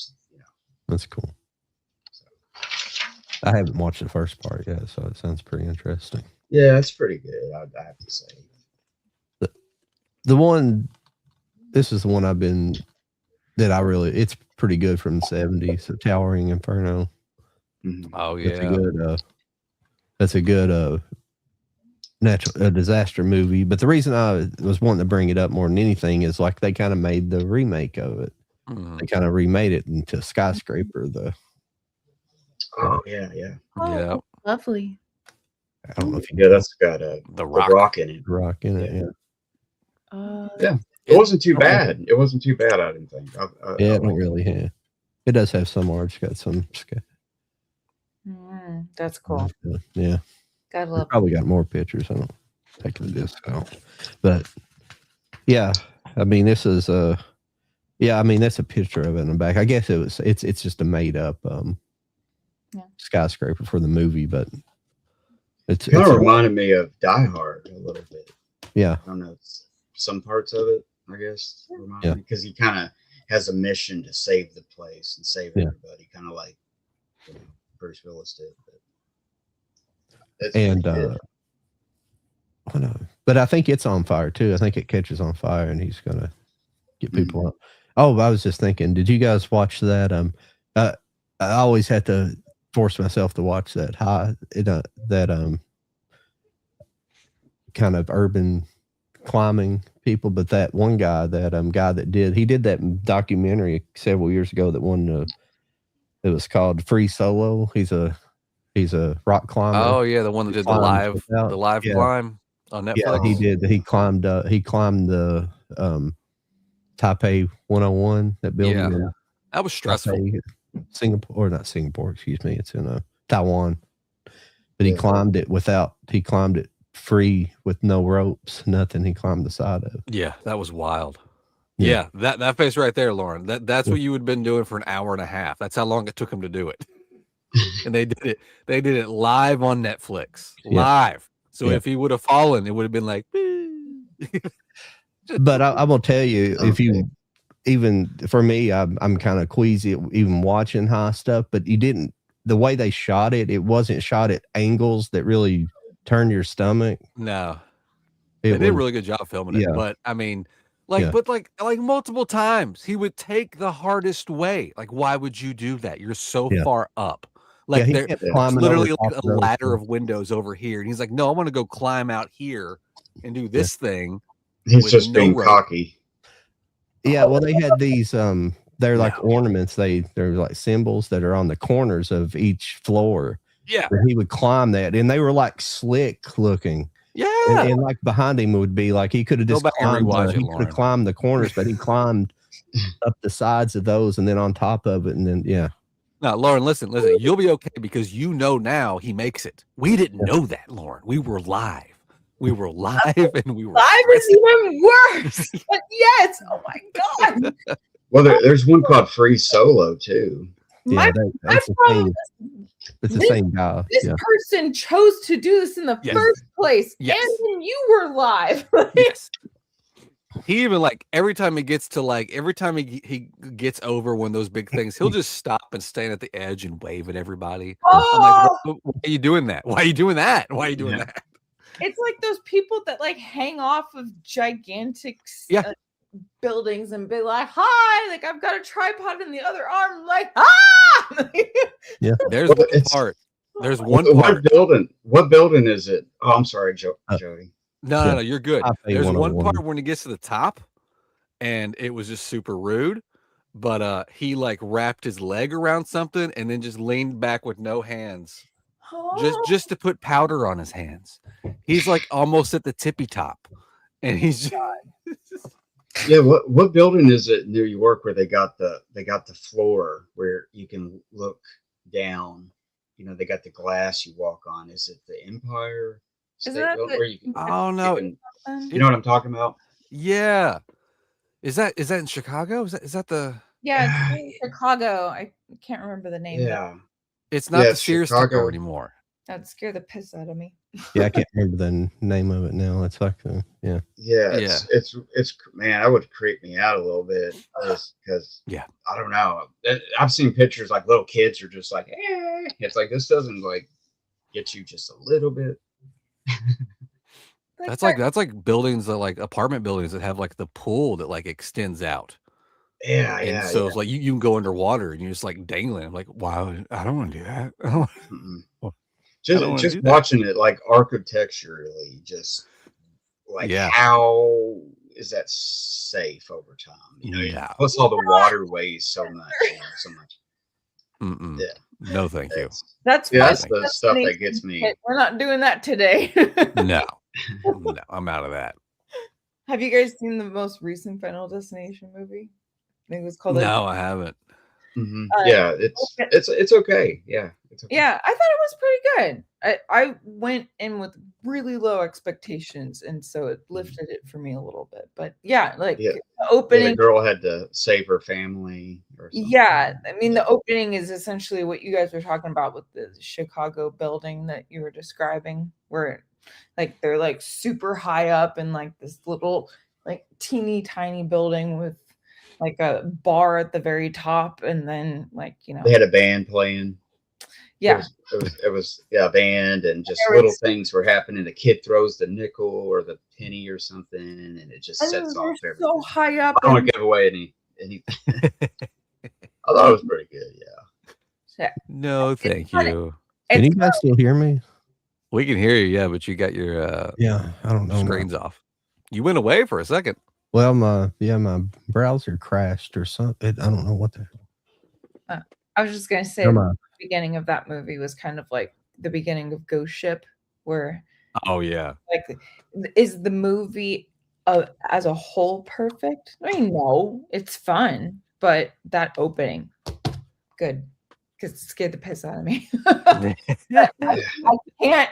That's cool. So, I haven't watched the first part yet, so it sounds pretty interesting. yeah, it's pretty good. I have to say. The one, this is the one it's pretty good from the 70s. So Towering Inferno. Mhm. Oh That's yeah. a good disaster movie. But the reason I was wanting to bring it up more than anything is like they kind of made the remake of it. Mhm. They kind of remade it into Skyscraper. Oh yeah. Yeah. Lovely. I don't know if you Yeah, that's got The Rock. Rock in it. Rock in it. Uh, Yeah. It wasn't too bad. It wasn't too bad, I didn't think. I Yeah, it liked don't really. Yeah. It does have some art. It's got some. that's cool. Yeah. Gotta love. Probably got more pictures. I don't take the disc out, but yeah, I mean, this is that's a picture of it in the back. I guess it's just a made up skyscraper for the movie, but it's kind of reminded me of Die Hard a little bit. Yeah, I don't know, some parts of it, I guess, remind me, because he kind of has a mission to save the place and save everybody, kind of like Bruce Willis did. But I think it's on fire too. I think it catches on fire, and he's gonna get people up. Oh, I was just thinking, did you guys watch that? I always had to force myself to watch that kind of urban climbing people. But that one guy, guy that did that documentary several years ago that won it was called Free Solo. He's a rock climber. Oh yeah, the one that did the live climb on Netflix. Yeah, he did. He climbed the Taipei 101, that building. Yeah, that was stressful. Taipei, not Singapore, excuse me. It's in Taiwan. But he climbed it free with no ropes, nothing. He climbed the side of it. Yeah, that was wild. Yeah, that face right there, Lauren. That's what you had been doing for an hour and a half. That's how long it took him to do it. And they did it live on Netflix. Live. So if he would have fallen, it would have been like But I'm gonna tell you, if you even for me, I'm kind of queasy even watching high stuff, but the way they shot it, it wasn't shot at angles that really turn your stomach. No. They did a really good job filming it. But I mean, but multiple times he would take the hardest way. Like, why would you do that? You're so far up. Like there's literally like a ladder of windows over here. And he's like, no, I want to go climb out here and do this thing. He's just being cocky. Yeah, well, they had these they're like ornaments. They're like symbols that are on the corners of each floor. Yeah. And he would climb that, and they were like slick looking. Yeah. And like behind him would be like he could have just climbed the corners, but he climbed up the sides of those and then on top of it, and then Now, Lauren, listen, you'll be okay because now he makes it. We didn't know that, Lauren. We were live. And we were live is even worse. But yes, oh my god. Well, there's one called Free Solo too. My problem it's the same guy. This person chose to do this in the first place, and then you were live. Yes. He even every time he gets he gets over one of those big things, he'll just stop and stand at the edge and wave at everybody. Oh! I'm like, why are you doing that? Why are you doing that? It's like those people that hang off of gigantic buildings and be like, hi, I've got a tripod in the other arm, There's one part. There's one part. What building is it? Oh, I'm sorry, Jody. No, you're good. There's one part when he gets to the top and it was just super rude. But he like wrapped his leg around something and then just leaned back with no hands, just to put powder on his hands. He's like almost at the tippy top, and he's just Yeah, what building is it in New York where they got the floor where you can look down? You know, they got the glass you walk on. Is it the Empire Isn't State that Building the where you can? oh You, no, can, you know what I'm talking about? yeah. Is that in Chicago? Is that the? Yeah, it's in Chicago. I can't remember the name. Yeah, It's not the it's Sears Tower Chicago. anymore. That'd scare the piss out of me. Yeah, I can't remember the name of it now. It's like Yeah, it's man, that would creep me out a little bit because Yeah. I don't know. I've seen pictures like little kids are just like, eh. It's like this doesn't like get you just a little bit. That's like buildings that like apartment buildings that have like the pool that like extends out. Yeah, And yeah. so Yeah. it's like you can go underwater and you're just like dangling. I'm like, wow, I don't want to do that. I don't wanna Just do that. watching it like architecturally, just like how is that safe over time? You know, No. plus all the waterways so much, so much. Mm-mm. Yeah. No, thank you. That's that's the stuff that gets me. We're not doing that today. No, I'm out of that. Have you guys seen the most recent Final Destination movie? I think it was called. No, I haven't. Mm-hmm. Yeah, it's okay. Yeah, it's okay. Yeah, I thought it was pretty good. I went in with really low expectations, and so it lifted it for me a little bit. But yeah, like the opening, the girl had to save her family. Or something. Yeah, I mean the opening is essentially what you guys were talking about with the Chicago building that you were describing, where like they're like super high up in like this little like teeny tiny building with like a bar at the very top, and then like they had a band playing. Yeah, it was a band, and just little things were happening. The kid throws the nickel or the penny or something, and it just sets off everything. So high up. I don't want to give away anything. I thought it was pretty good. Yeah. No, thank you. Can you guys still hear me? We can hear you, yeah, but you got your I don't know screens off. You went away for a second. Well, my browser crashed or something. I don't know what the hell. I was just gonna say the beginning of that movie was kind of like the beginning of Ghost Ship, where like is the movie as a whole perfect? I mean, no, it's fun, but that opening, good, because it scared the piss out of me.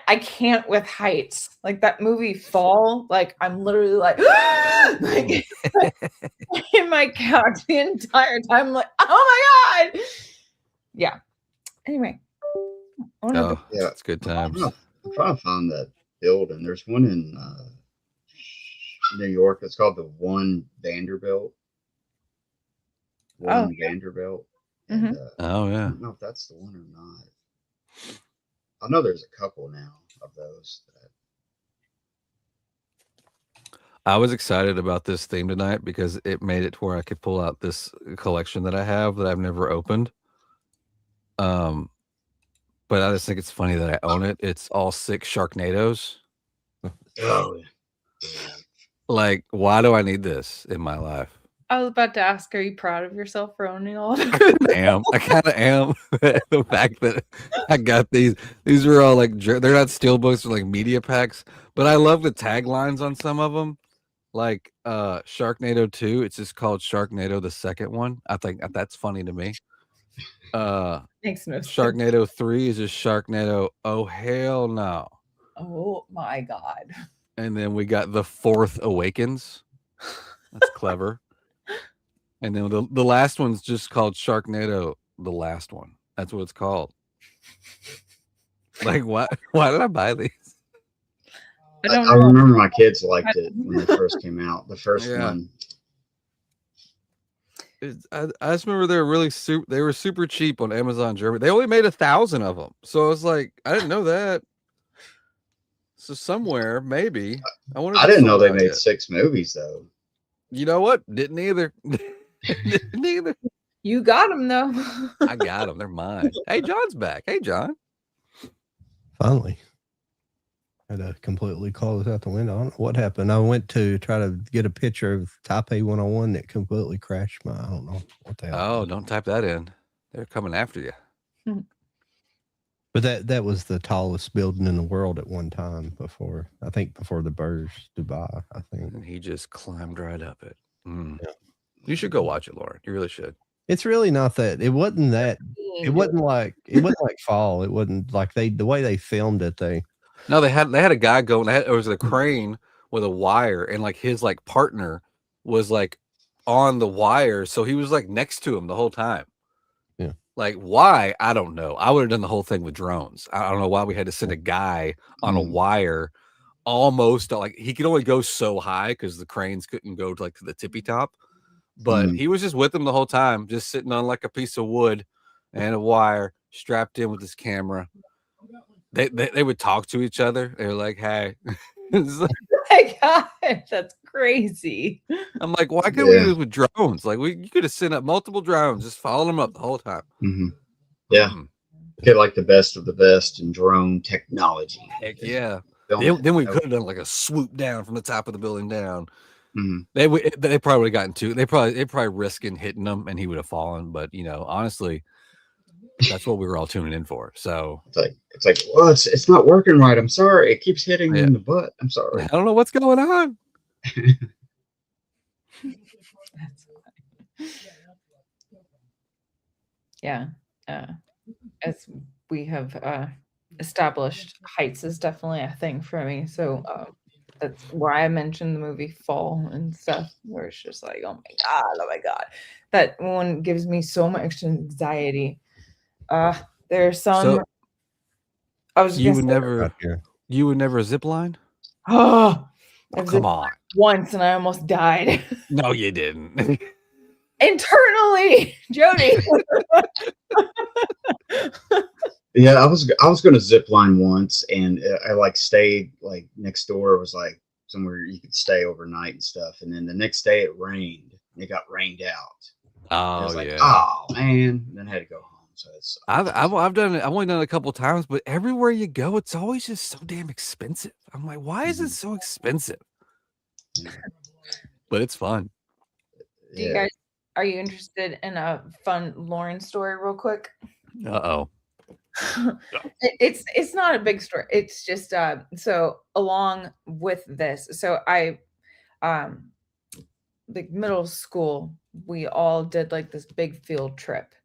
I can't with heights. Like that movie Fall, like I'm literally like, like in my couch the entire time, like, oh my god. Yeah. Anyway. It's good times. I'm trying to find that building. There's one in New York. It's called the One Vanderbilt. Vanderbilt. Mm-hmm. And, I don't know if that's the one or not. I know there's a couple now of those. I was excited about this theme tonight because it made it to where I could pull out this collection that I have that I've never opened. But I just think it's funny that I own it. It's all 6 Sharknadoes. Oh, like, why do I need this in my life? I was about to ask, are you proud of yourself for owning all of them? I kind of am. The fact that I got these are all like, they're not steelbooks, they're like media packs, but I love the taglines on some of them. Like Sharknado 2, it's just called Sharknado, the second one. I think that's funny to me. Makes no sense. Sharknado 3 is just Sharknado, oh hell no. Oh my god. And then we got The Fourth Awakens. That's clever. And then the last one's just called Sharknado, the last one. That's what it's called. Like, why did I buy these? I remember my kids liked it when they first came out. The first one. I just remember they were super cheap on Amazon Germany. They only made 1,000 of them. So I was like, I didn't know that. So somewhere, maybe. I didn't know they made 6 movies though. You know what? Didn't either. Didn't either. You got them though. I got them. They're mine. Hey, John's back. Hey, John. Finally. had to completely close out the window. I don't know what happened. I went to try to get a picture of Taipei 101 that completely crashed my. I don't know what the hell. Oh, don't type that in. They're coming after you. But that was the tallest building in the world at one time before the Burj Dubai. I think. And he just climbed right up it. Yeah. You should go watch it, Lauren. You really should. It's really not that. It wasn't that. It wasn't like fall. It wasn't like the way they filmed it. No, they had a guy going. It was a crane with a wire, and like his like partner was like on the wire, so he was like next to him the whole time. Yeah. Like why? I don't know. I would have done the whole thing with drones. I don't know why we had to send a guy on a wire, almost like he could only go so high because the cranes couldn't go to the tippy top. But he was just with them the whole time, just sitting on like a piece of wood and a wire, strapped in with his camera. They would talk to each other. They were like, "Hey." Oh my God, that's crazy. I'm like, why couldn't we do this with drones? Like, you could have sent up multiple drones, just follow them up the whole time. Yeah, get like the best of the best in drone technology. Heck yeah. Then we could have done like a swoop down from the top of the building down. They probably would have gotten two. They probably risking hitting him, and he would have fallen. But honestly, that's what we were all tuning in for. So it's like, well, it's not working right. I'm sorry. It keeps hitting me in the butt. I'm sorry. I don't know what's going on. Yeah. As we have established, heights is definitely a thing for me. So that's why I mentioned the movie Fall and stuff, where it's just like, oh my God. That one gives me so much anxiety. There's some. So, you would never zip line? Oh, come on. Once and I almost died. No, you didn't. Internally, Jody. Yeah, I was gonna zip line once, and I stayed next door. It was like somewhere you could stay overnight and stuff. And then the next day it rained. It got rained out. Oh, I was like, yeah. oh man, and then I had to go home. So I've done it. I've only done it a couple of times, but everywhere you go, it's always just so damn expensive. I'm like, why is it so expensive? But it's fun. Do you guys, are you interested in a fun Lauren story real quick? Uh-oh. It's not a big story. It's just so along with this. So I like middle school, we all did like this big field trip.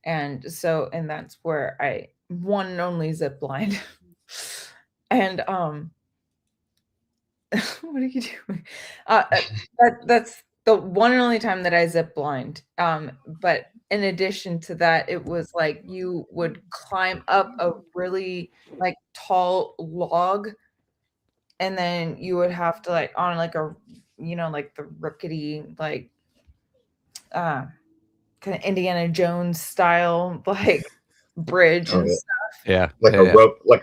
And that's where I one and only zip lined. And what are you doing? That's the one and only time that I zip lined. But in addition to that, it was like you would climb up a really tall log, and then you would have to on a the rickety kind of Indiana Jones style bridge and stuff. Yeah. Like a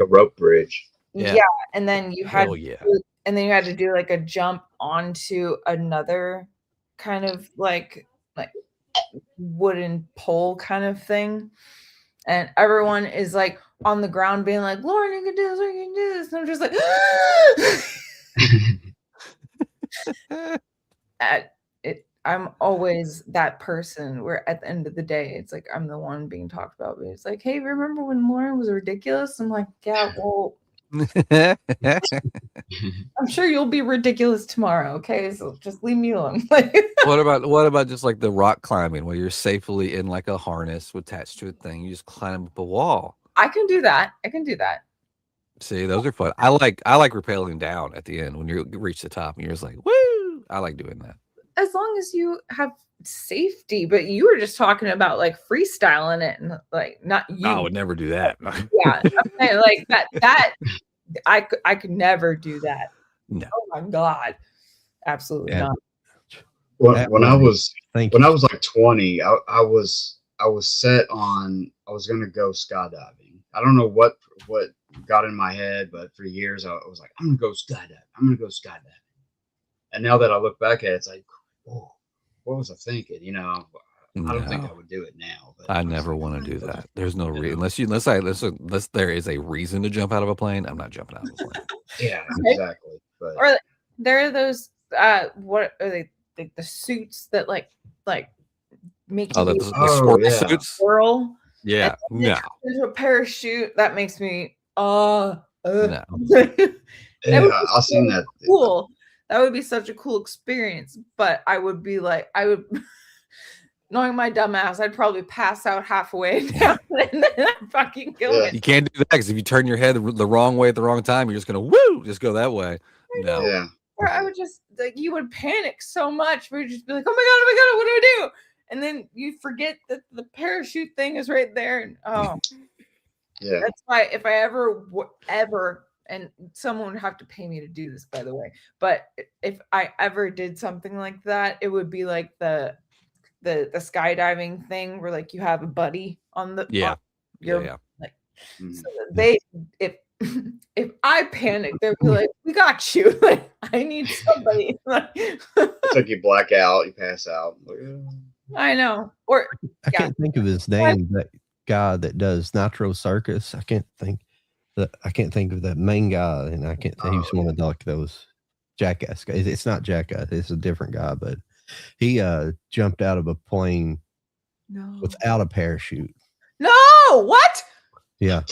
rope bridge. Yeah. And then you had to do a jump onto another kind of like wooden pole kind of thing. And everyone is on the ground being like, Lauren, you can do this, you can do this. And I'm just like, I'm always that person where at the end of the day, it's like I'm the one being talked about. But it's like, hey, remember when Lauren was ridiculous? I'm like, yeah, well, I'm sure you'll be ridiculous tomorrow. Okay, so just leave me alone. What about just the rock climbing where you're safely in a harness attached to a thing? You just climb up a wall. I can do that. See, those are fun. I like rappelling down at the end when you reach the top and you're just like, woo! I like doing that. As long as you have safety, but you were just talking about freestyling it and not you. I would never do that. Yeah, I'm saying that I could never do that. No. Oh my God, absolutely not. When I was 20, I was set on I was gonna go skydiving. I don't know what got in my head, but for years I was like, I'm gonna go skydiving. And now that I look back at it, it's like, whoa, what was I thinking? I don't think No. I would do it now. But I never want to do that. There's no reason unless there is a reason to jump out of a plane. I'm not jumping out of a plane. Yeah, Okay. exactly. But Or there are those what are they? The suits that like make you Oh, the Oh, swirl yeah. suits. swirl. Yeah, And then it no, turns into a parachute. That makes me no. that yeah, would be I've seen that. cool. That would be such a cool experience. But I would be like, knowing my dumb ass, I'd probably pass out halfway down and then I'd fucking kill Yeah. it. You can't do that because if you turn your head the wrong way at the wrong time, you're just gonna just go that way. No, Yeah. Or I would just like you would panic so much, where you'd just be like, oh my god, what do I do? And then you forget that the parachute thing is right there. And Yeah. that's why if I ever, and someone would have to pay me to do this, by the way, but if I ever did something like that, it would be like the skydiving thing where like you have a buddy on the yeah, on your yeah. like Mhm. so that they if I panic, they'd be like, we got you. Like I need somebody. Like, It's like you black out, you pass out. Like, I know. Or I can't think of his name. That guy that does Nitro Circus. I can't think of that main guy, and I can't think he was one of like those Jackass guys. It's not Jackass. It's a different guy, but he jumped out of a plane without a parachute. No, what? Yeah.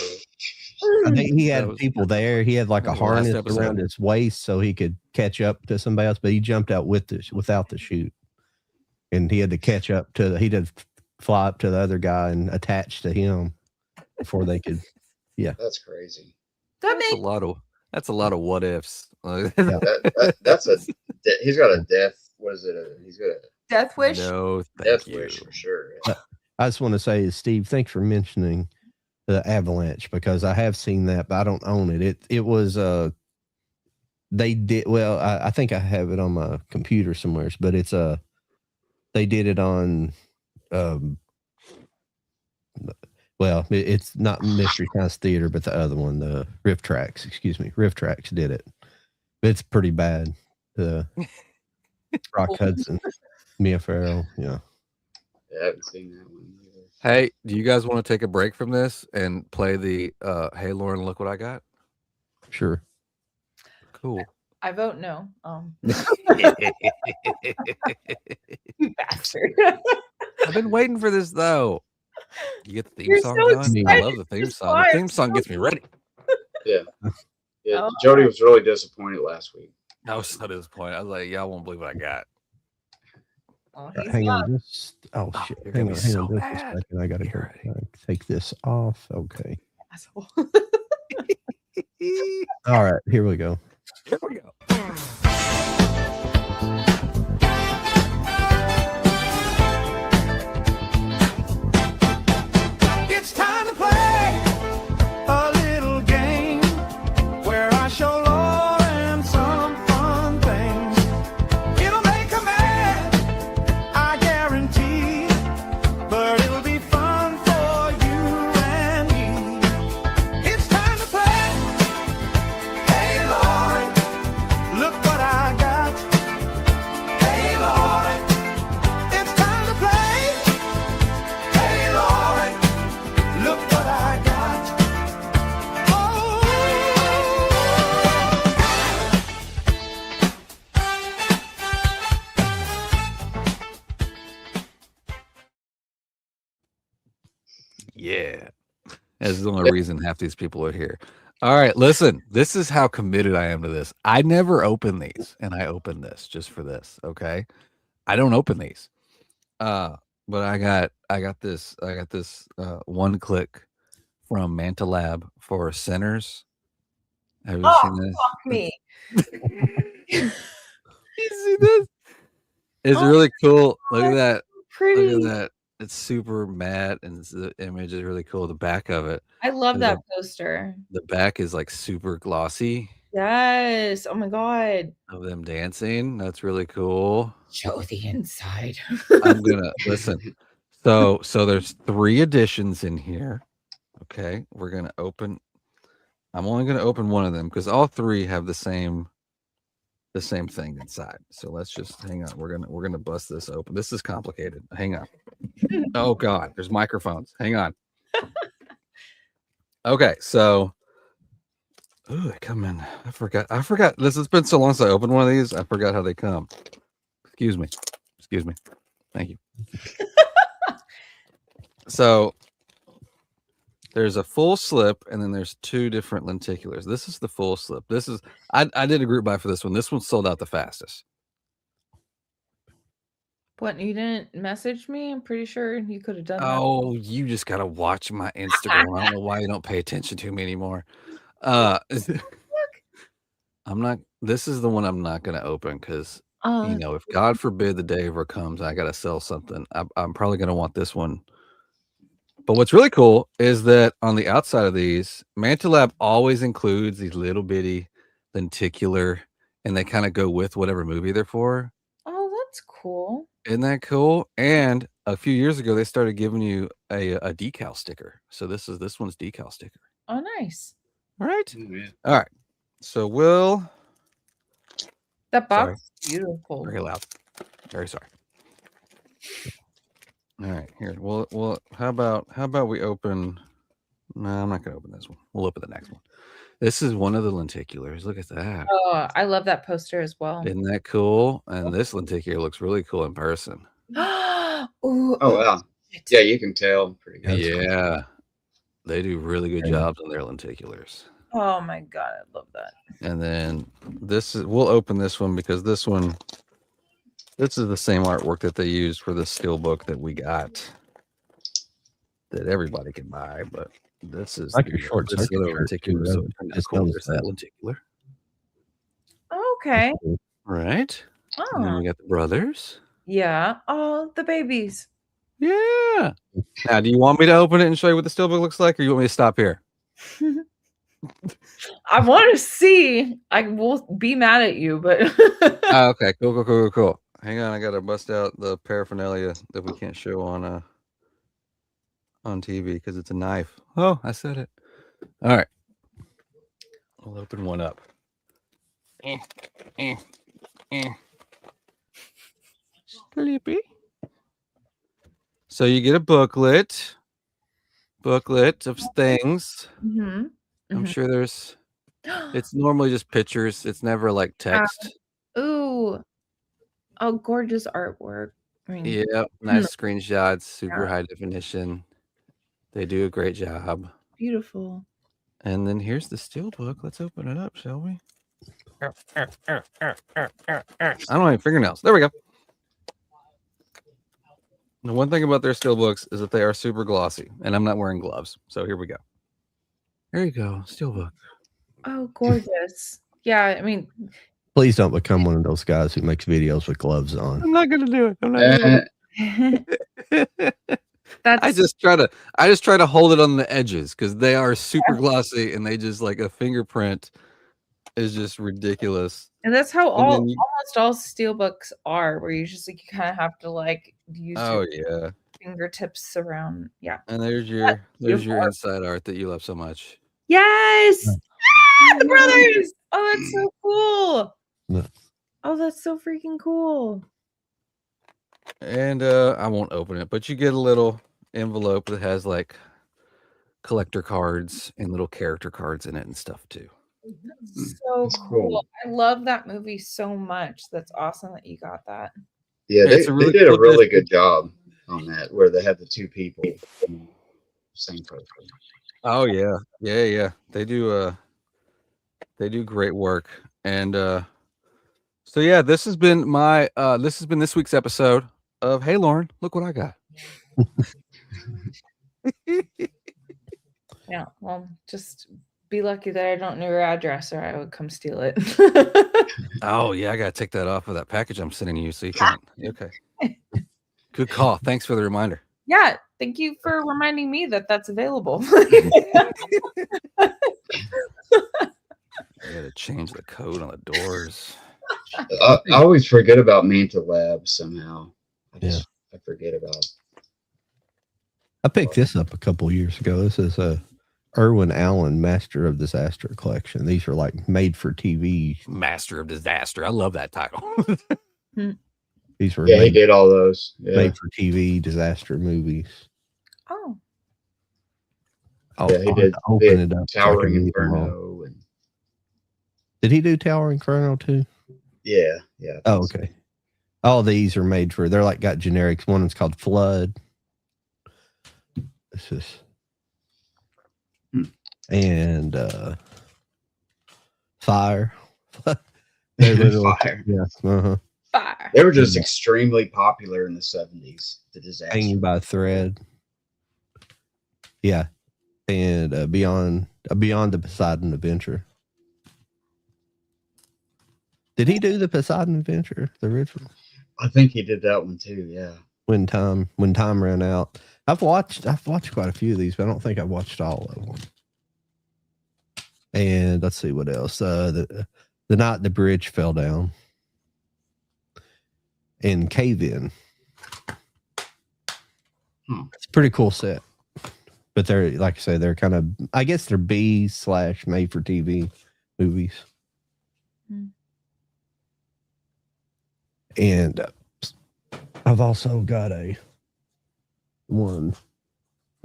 I think he had That was- people there. He had like a that was the last harness episode. around his waist so he could catch up to somebody else, but he jumped out without the chute. And he had to catch up he did fly up to the other guy and attach to him before they could. that's crazy. That's a lot of what ifs. That's he's got a death. What is it? He's got a Death wish. No, thank death you. wish for sure. I just want to say, Steve, thanks for mentioning the Avalanche, because I have seen that, but I don't own it. It was they did well. I think I have it on my computer somewhere, but it's they did it on well, it's not Mystery Science Theater, but the other one, the Riff Tracks. Excuse me, Riff Tracks did it. It's pretty bad. Rock Hudson, Mia Farrow, yeah. I haven't seen that one either. Hey, do you guys want to take a break from this and play the Hey Lauren, look what I got? Sure. Cool. I vote no. You bastard. I've been waiting for this though. You get the theme You're song so going? I excited. love the theme That's song. why The theme I'm song so- gets me ready. Yeah. Oh. Jody was really disappointed last week. I was so disappointed. I was like, y'all won't believe what I got. Well, Right, he's hang not. on, just shit. you're Hang gonna on, be hang so on just mad. a second. I gotta You're go take this off. Okay. Asshole. All right, here we go. Here we go. It's time to play a little game where I show Lauren some fun things. It'll make her mad, I guarantee, but it'll be fun for you and me. It's time to play. Hey Lauren, look what I got. Hey Lauren, it's time to play. Hey Lauren, look what I got. Oh. Yeah. That's the only reason half these people are here. All right, listen. This is how committed I am to this. I never open these, and I open this just for this. Okay. I don't open these. But I got this one click from Manta Lab for Sinners. Have you seen this? Fuck me. You see this? It's Oh really cool. Look at that. Pretty. Look at that. It's super matte, and the image is really cool. The back of it. I love There's that poster. The back is like super glossy Yes. Oh my god. of them dancing. That's really cool. Show the inside. I'm gonna listen. So there's 3 editions in here. Okay, we're gonna open. I'm only gonna open one of them because all 3 have the same thing inside. So let's just hang on. We're gonna bust this open. This is complicated. Hang on. Oh God, there's microphones. Hang on. Okay, so ooh, they come in. I forgot. This has been so long since I opened one of these. I forgot how they come. Excuse me. Thank you. So there's a full slip, and then there's 2 different lenticulars. This is the full slip. This is I did a group buy for this one. This one sold out the fastest. What, you didn't message me? I'm pretty sure you could have done that. Oh, you just gotta watch my Instagram. I don't know why you don't pay attention to me anymore. I'm not. This is the one I'm not gonna open because you know, if God forbid the day ever comes, I gotta sell something. I'm probably gonna want this one. But what's really cool is that on the outside of these, Mantilab always includes these little bitty lenticular, and they kind of go with whatever movie they're for. Oh, that's cool. Isn't that cool? And a few years ago, they started giving you a decal sticker. So this one's decal sticker. Oh, nice. All right. Oh, yeah. All right. So we'll. That box Sorry. is beautiful. Very loud. Very sorry. All right, here. Well. How about we open? No, I'm not gonna open this one. We'll open the next one. This is one of the lenticulars. Look at that. Oh, I love that poster as well. Isn't that cool? And this lenticular looks really cool in person. Ooh, Oh wow. Yeah, you can tell pretty good. Yeah, they do really good jobs on their lenticulars. Oh my God, I love that. And then we'll open this one because this is the same artwork that they used for the steelbook that we got that everybody can buy, but this is like your short this circuit little lenticular. So it's just cool. noticed There's that that. lenticular. Okay. Right. And then Oh, we got the brothers. yeah. Oh, the babies. Yeah. Now, do you want me to open it and show you what the steelbook looks like, or you want me to stop here? I want to see. I will be mad at you, but Oh, okay. Cool. Hang on, I gotta bust out the paraphernalia that we can't show on TV because it's a knife. Oh, I said it. All right. We'll open one up. Sleepy. So you get a booklet of things. Mhm. I'm Mhm. sure it's normally just pictures. It's never like text. Ooh. Oh, gorgeous artwork. I mean, Yeah, nice screenshots, super high definition. They do a great job. beautiful. And then here's the steelbook. Let's open it up, shall we? I don't have fingernails. There we go. The one thing about their steelbooks is that they are super glossy, and I'm not wearing gloves. So here we go. There you go, steelbook. Oh, gorgeous. Yeah, I mean, Please don't become one of those guys who makes videos with gloves on. I'm not gonna do it. I'm not doing it. that's I just try to hold it on the edges because they are super glossy, and they just like a fingerprint is just ridiculous. and that's how And then almost all steelbooks are, where you just like you kind of have to like use oh your yeah. fingertips around. Yeah. And there's That's your beautiful. inside art that you love so much. Yes. Ah, the brothers. Oh, that's so cool. Yeah. Oh, that's so freaking cool. And I won't open it, but you get a little envelope that has like collector cards and little character cards in it and stuff too. So That's cool. cool. I love that movie so much. That's awesome that you got that. Yeah, It's a really they did cool a really disc. good job on that, where they had the 2 people, same person. Oh yeah. They do great work. And so yeah, this has been this week's episode of Hey Lauren, look what I got. Yeah. Well, just be lucky that I don't know your address, or I would come steal it. Oh yeah, I gotta take that off of that package I'm sending you so you can't. Okay. Good call. Thanks for the reminder. Yeah. Thank you for reminding me that that's available. I gotta change the code on the doors. I always forget about Mantilab somehow. I forget about it. I picked this up a couple years ago. This is a Irwin Allen Master of Disaster collection. These are like made for TV. Master of Disaster. I love that title. Yeah, These were he did all those. Yeah. made for TV disaster movies. Oh. Yeah, he did. Open it up. Towering Inferno. And... Did he do Towering Inferno too? Yeah. Oh, okay. All these are made for. They're like got generics. One is called Flood. This is. And Fire. Fire. Yeah. Fire. They were just extremely popular in the 70s. The disaster. Hanging by a Thread. Yeah. And Beyond the Poseidon Adventure. Did he do the Poseidon Adventure, the original? I think he did that one too. Yeah. When time ran out. I've watched quite a few of these, but I don't think I've watched all of them. And let's see what else. The night the bridge fell down. And Cave In. It's a pretty cool set. But they're, like I say, they're kind of, I guess they're B/made for TV movies. And I've also got a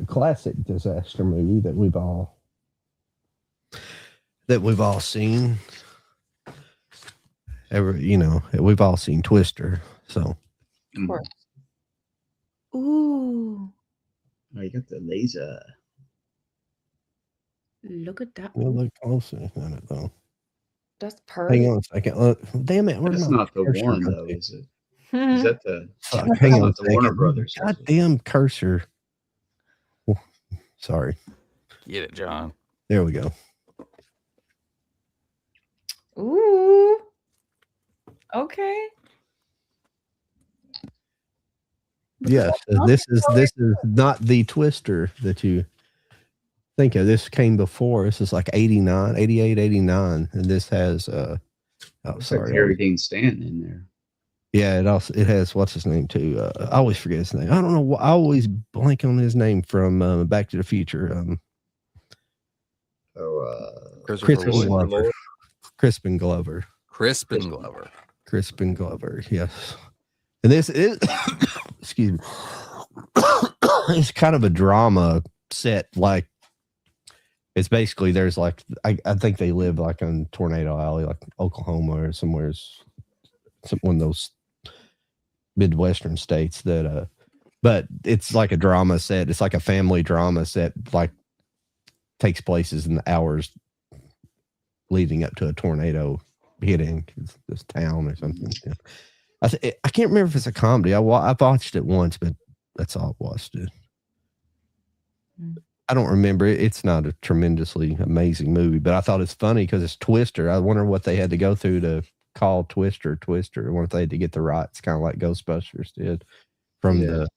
classic disaster movie that we've all seen. We've all seen Twister. So, of course. Ooh. Oh, you got the laser. Look at that. We'll look closer at it though. That's perfect. Hang on a second. Damn it. That's not the one though, is it? Is that the hang on a the second. Warner Brothers? Goddamn cursor. Sorry. Get it, John. There we go. Ooh. Okay. Yes, this is not the Twister that you think of. This came before. This is like 89, 88, 89. And this has sorry. Harry Dean Stanton in there. Yeah, it has what's his name too. I always forget his name. I don't know. I always blank on his name from Back to the Future. Crispin Glover. Crispin Glover. Crispin Glover. Yes. And this is excuse me. It's kind of a drama set. Like it's basically there's like I think they live like on Tornado Alley, like Oklahoma or somewhere. One of those Midwestern states that but it's like a drama set. It's like a family drama set, like takes places in the hours leading up to a tornado hitting this town or something. Yeah. I can't remember if it's a comedy. I watched it once, but that's all I watched it. I don't remember. It's not a tremendously amazing movie, but I thought it's funny because it's Twister. I wonder what they had to go through to call Twister. I wonder if they had to get the rights, kind of like Ghostbusters did from the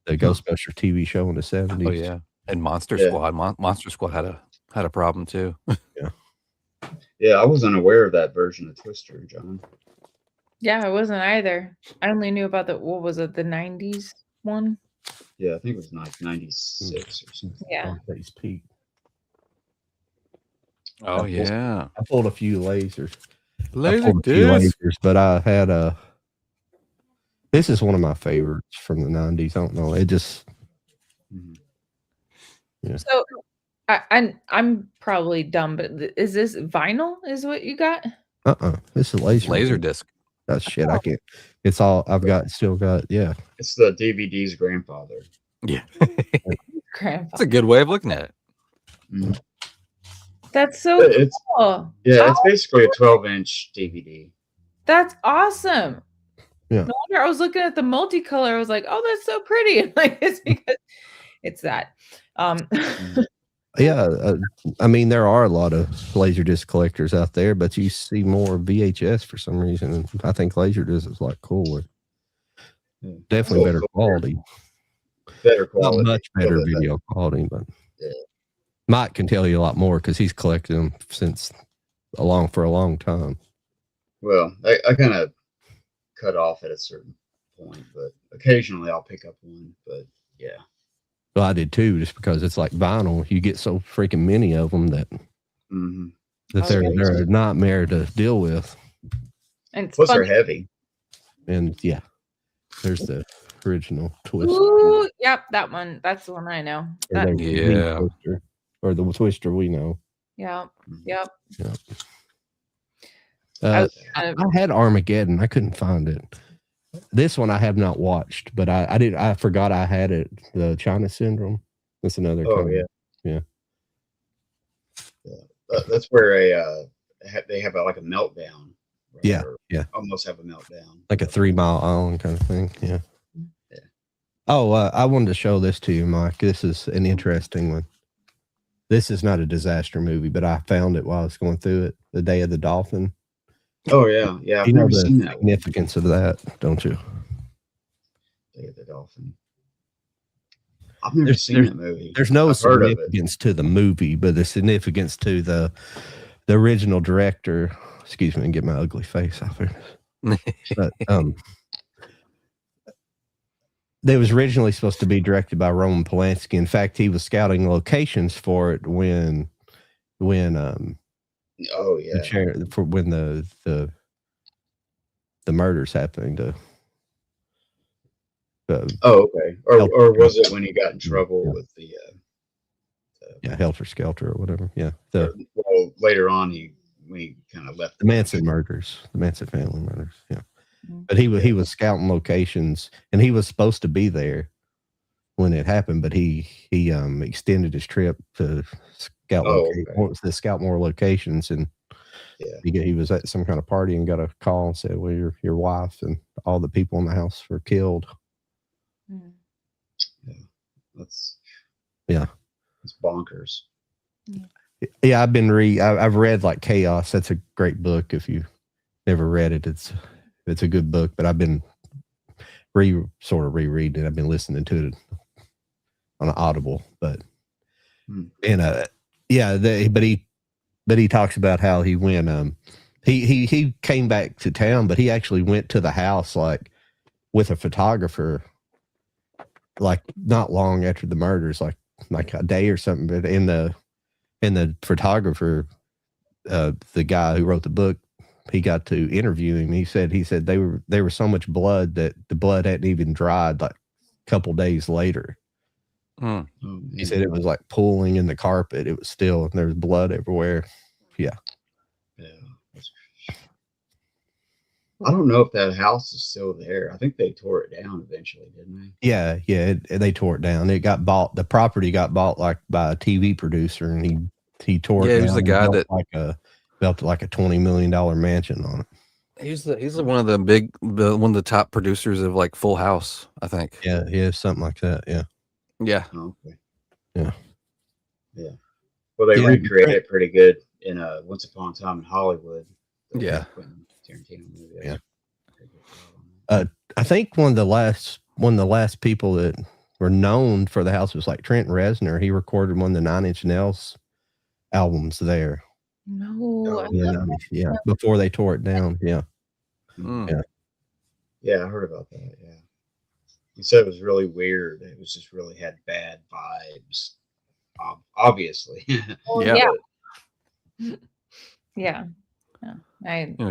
Ghostbusters TV show in the 70s. Oh yeah, and Monster Squad. Monster Squad had a problem too. Yeah, I wasn't aware of that version of Twister, John. Yeah, I wasn't either. I only knew about the 90s one? Yeah, I think it was like 96 or something. Yeah. Pete. Oh yeah. I pulled a few lasers. But I had this is one of my favorites from the 90s. I don't know. It just yeah. So I'm probably dumb, but is this vinyl is what you got? This is laser disc. That's shit. I can't. It's all I've got. Still got. Yeah. It's the DVD's grandfather. Yeah. Grandfather. That's a good way of looking at it. Mm-hmm. That's so cool. Yeah, it's basically a 12-inch DVD. That's awesome. Yeah. No wonder I was looking at the multicolor. I was like, oh, that's so pretty. Like it's because it's that. Yeah, I mean, there are a lot of Laserdisc collectors out there, but you see more VHS for some reason. And I think Laserdisc is like cooler. Definitely better quality. Better quality. Not much better video quality, but Mike can tell you a lot more because he's collected them for a long time. Well, I kind of cut off at a certain point, but occasionally I'll pick up one. But yeah. Well, I did too, just because it's like vinyl. You get so freaking many of them that they're a nightmare to deal with. And plus, they're heavy. And yeah, there's the original Twister. Ooh, yep, that one. That's the one I know. Or That, there's the Twister, or the Twister we know. yep, yep. Yeah. I I had Armageddon. I couldn't find it. This one I have not watched, but I forgot I had it. The China Syndrome. That's another. Oh yeah. That's where they have like a meltdown. Right? Yeah, Or yeah. almost have a meltdown. Like a 3 Mile Island kind of thing. Yeah. Oh, I wanted to show this to you, Mike. This is an interesting one. This is not a disaster movie, but I found it while I was going through it. The Day of the Dolphin. Oh yeah, yeah. I've You know never the seen that one. significance of that, don't you? Day of the Dolphin. I've never seen that movie. There's no I've heard of it. significance to the movie, but the significance to the original director. Excuse me, and get my ugly face out there. But it was originally supposed to be directed by Roman Polanski. In fact, he was scouting locations for it when Oh yeah. when the murders happened. Oh okay. Or was it when he got in trouble with the Helter Skelter or whatever. Yeah. well later on when he kind of left The Manson murders, the Manson family murders. Yeah. Mhm. But he was scouting locations, and he was supposed to be there when it happened, but he extended his trip to scout more locations, and he was at some kind of party and got a call and said, "Well, your wife and all the people in the house were killed." Mm. That's bonkers. Yeah, I've read like Chaos. That's a great book. If you never read it, it's a good book. But I've been rereading it. I've been listening to it on an Audible. But but he talks about how he went. He came back to town, but he actually went to the house like with a photographer, like not long after the murders, like a day or something. But in the photographer, the guy who wrote the book, he got to interview him. He said they were so much blood that the blood hadn't even dried like a couple days later. Mm. He said it was like pooling in the carpet. It was still, there was blood everywhere. Yeah. I don't know if that house is still there. I think they tore it down eventually, didn't they? Yeah. They tore it down. It got bought. The property got bought like by a TV producer, and he tore it down. Yeah, he was the guy that built like a $20 million mansion on it. He's one of the top producers of like Full House, I think. Yeah, something like that. Yeah. Yeah. Oh, okay. Yeah. Well, they recreated it pretty good in Once Upon a Time in Hollywood. Yeah. Tarantino movie. Yeah. I think one of the last people that were known for the house was like Trent Reznor. He recorded one of the 9 Inch Nails albums there. No. Yeah. Before they tore it down. Yeah. Mm. Yeah, I heard about that. Yeah. He said it was really weird. It was just really had bad vibes. Obviously. Yeah.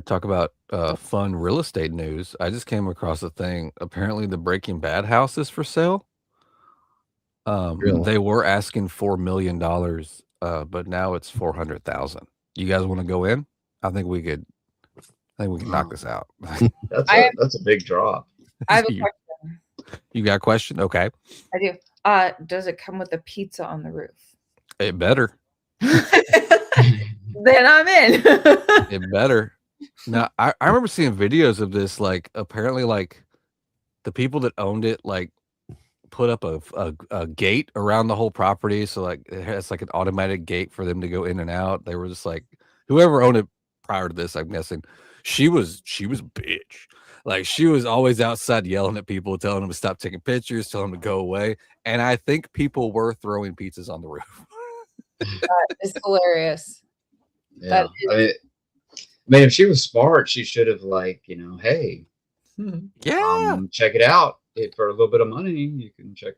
Talk about fun real estate news. I just came across a thing. Apparently, the Breaking Bad house is for sale. Really? They were asking $4 million, but now it's 400,000. You guys want to go in? I think we could knock this out. That's a big drop. I have a question. You got a question? Okay. I do. Does it come with a pizza on the roof? It better. Then I'm in. It better. Now, I remember seeing videos of this. Like, apparently, like the people that owned it, like, put up a gate around the whole property, so like it has like an automatic gate for them to go in and out. They were just like, whoever owned it prior to this, I'm guessing, she was a bitch. Like, she was always outside yelling at people, telling them to stop taking pictures, telling them to go away. And I think people were throwing pizzas on the roof. That is hilarious. Yeah. I mean, if she was smart, she should have hey, check it out. For a little bit of money, you can check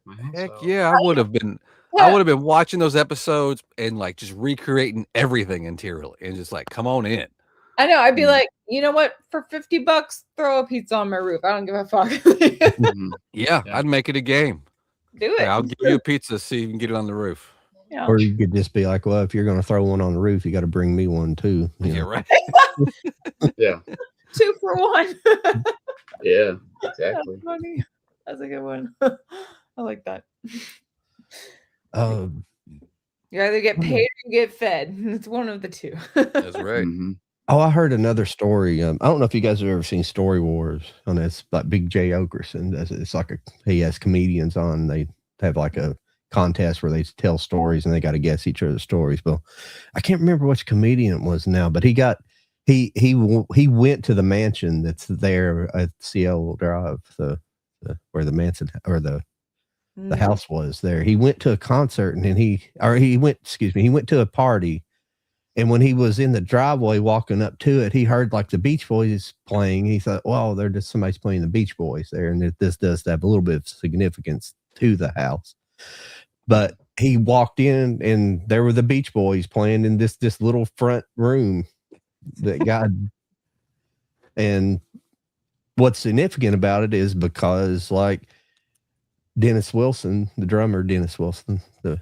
my house Heck out. yeah, I would have been. Yeah. I would have been watching those episodes and like just recreating everything interiorly and just like, come on in. I know. I'd be like, you know what? For $50, throw a pizza on my roof. I don't give a fuck. Yeah, I'd make it a game. Do it. I'll give you a pizza so you can get it on the roof. Yeah. Or you could just be like, well, if you're going to throw one on the roof, you got to bring me one too. Yeah, right. Yeah. 2 for 1. Yeah, exactly. That's funny. That's a good one. I like that. You either get paid or you get fed. It's one of the two. That's right. Oh, I heard another story. I don't know if you guys have ever seen Story Wars on this, like Big J Okerson. It's like he has comedians on. They have like a contest where they tell stories and they got to guess each other's stories. But I can't remember which comedian it was now, but he went to the mansion that's there at Cielo Drive, where the Manson or the house was there. He went to a concert and then he went to a party. And when he was in the driveway walking up to it, he heard like the Beach Boys playing. He thought, well, they're just somebody's playing the Beach Boys there. And this does have a little bit of significance to the house. But he walked in and there were the Beach Boys playing in this little front room that God. And what's significant about it is because like Dennis Wilson, the drummer, Dennis Wilson, the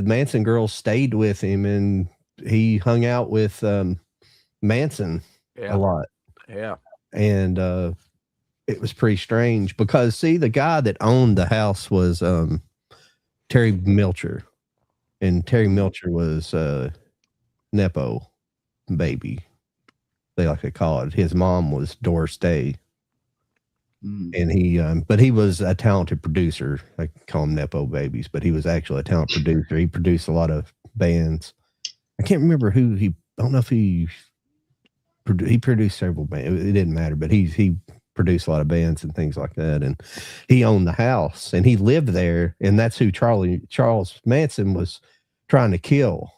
Manson girls stayed with him and he hung out with Manson a lot. Yeah. And it was pretty strange because the guy that owned the house was Terry Milcher. And Terry Milcher was Nepo baby. They like to call it. His mom was Doris Day. And but he was a talented producer. I call him Nepo babies, but he was actually a talented producer. He produced a lot of bands. I can't remember who I don't know if he produced several bands. It didn't matter, but he produced a lot of bands and things like that. And he owned the house and he lived there. And that's who Charles Manson was trying to kill.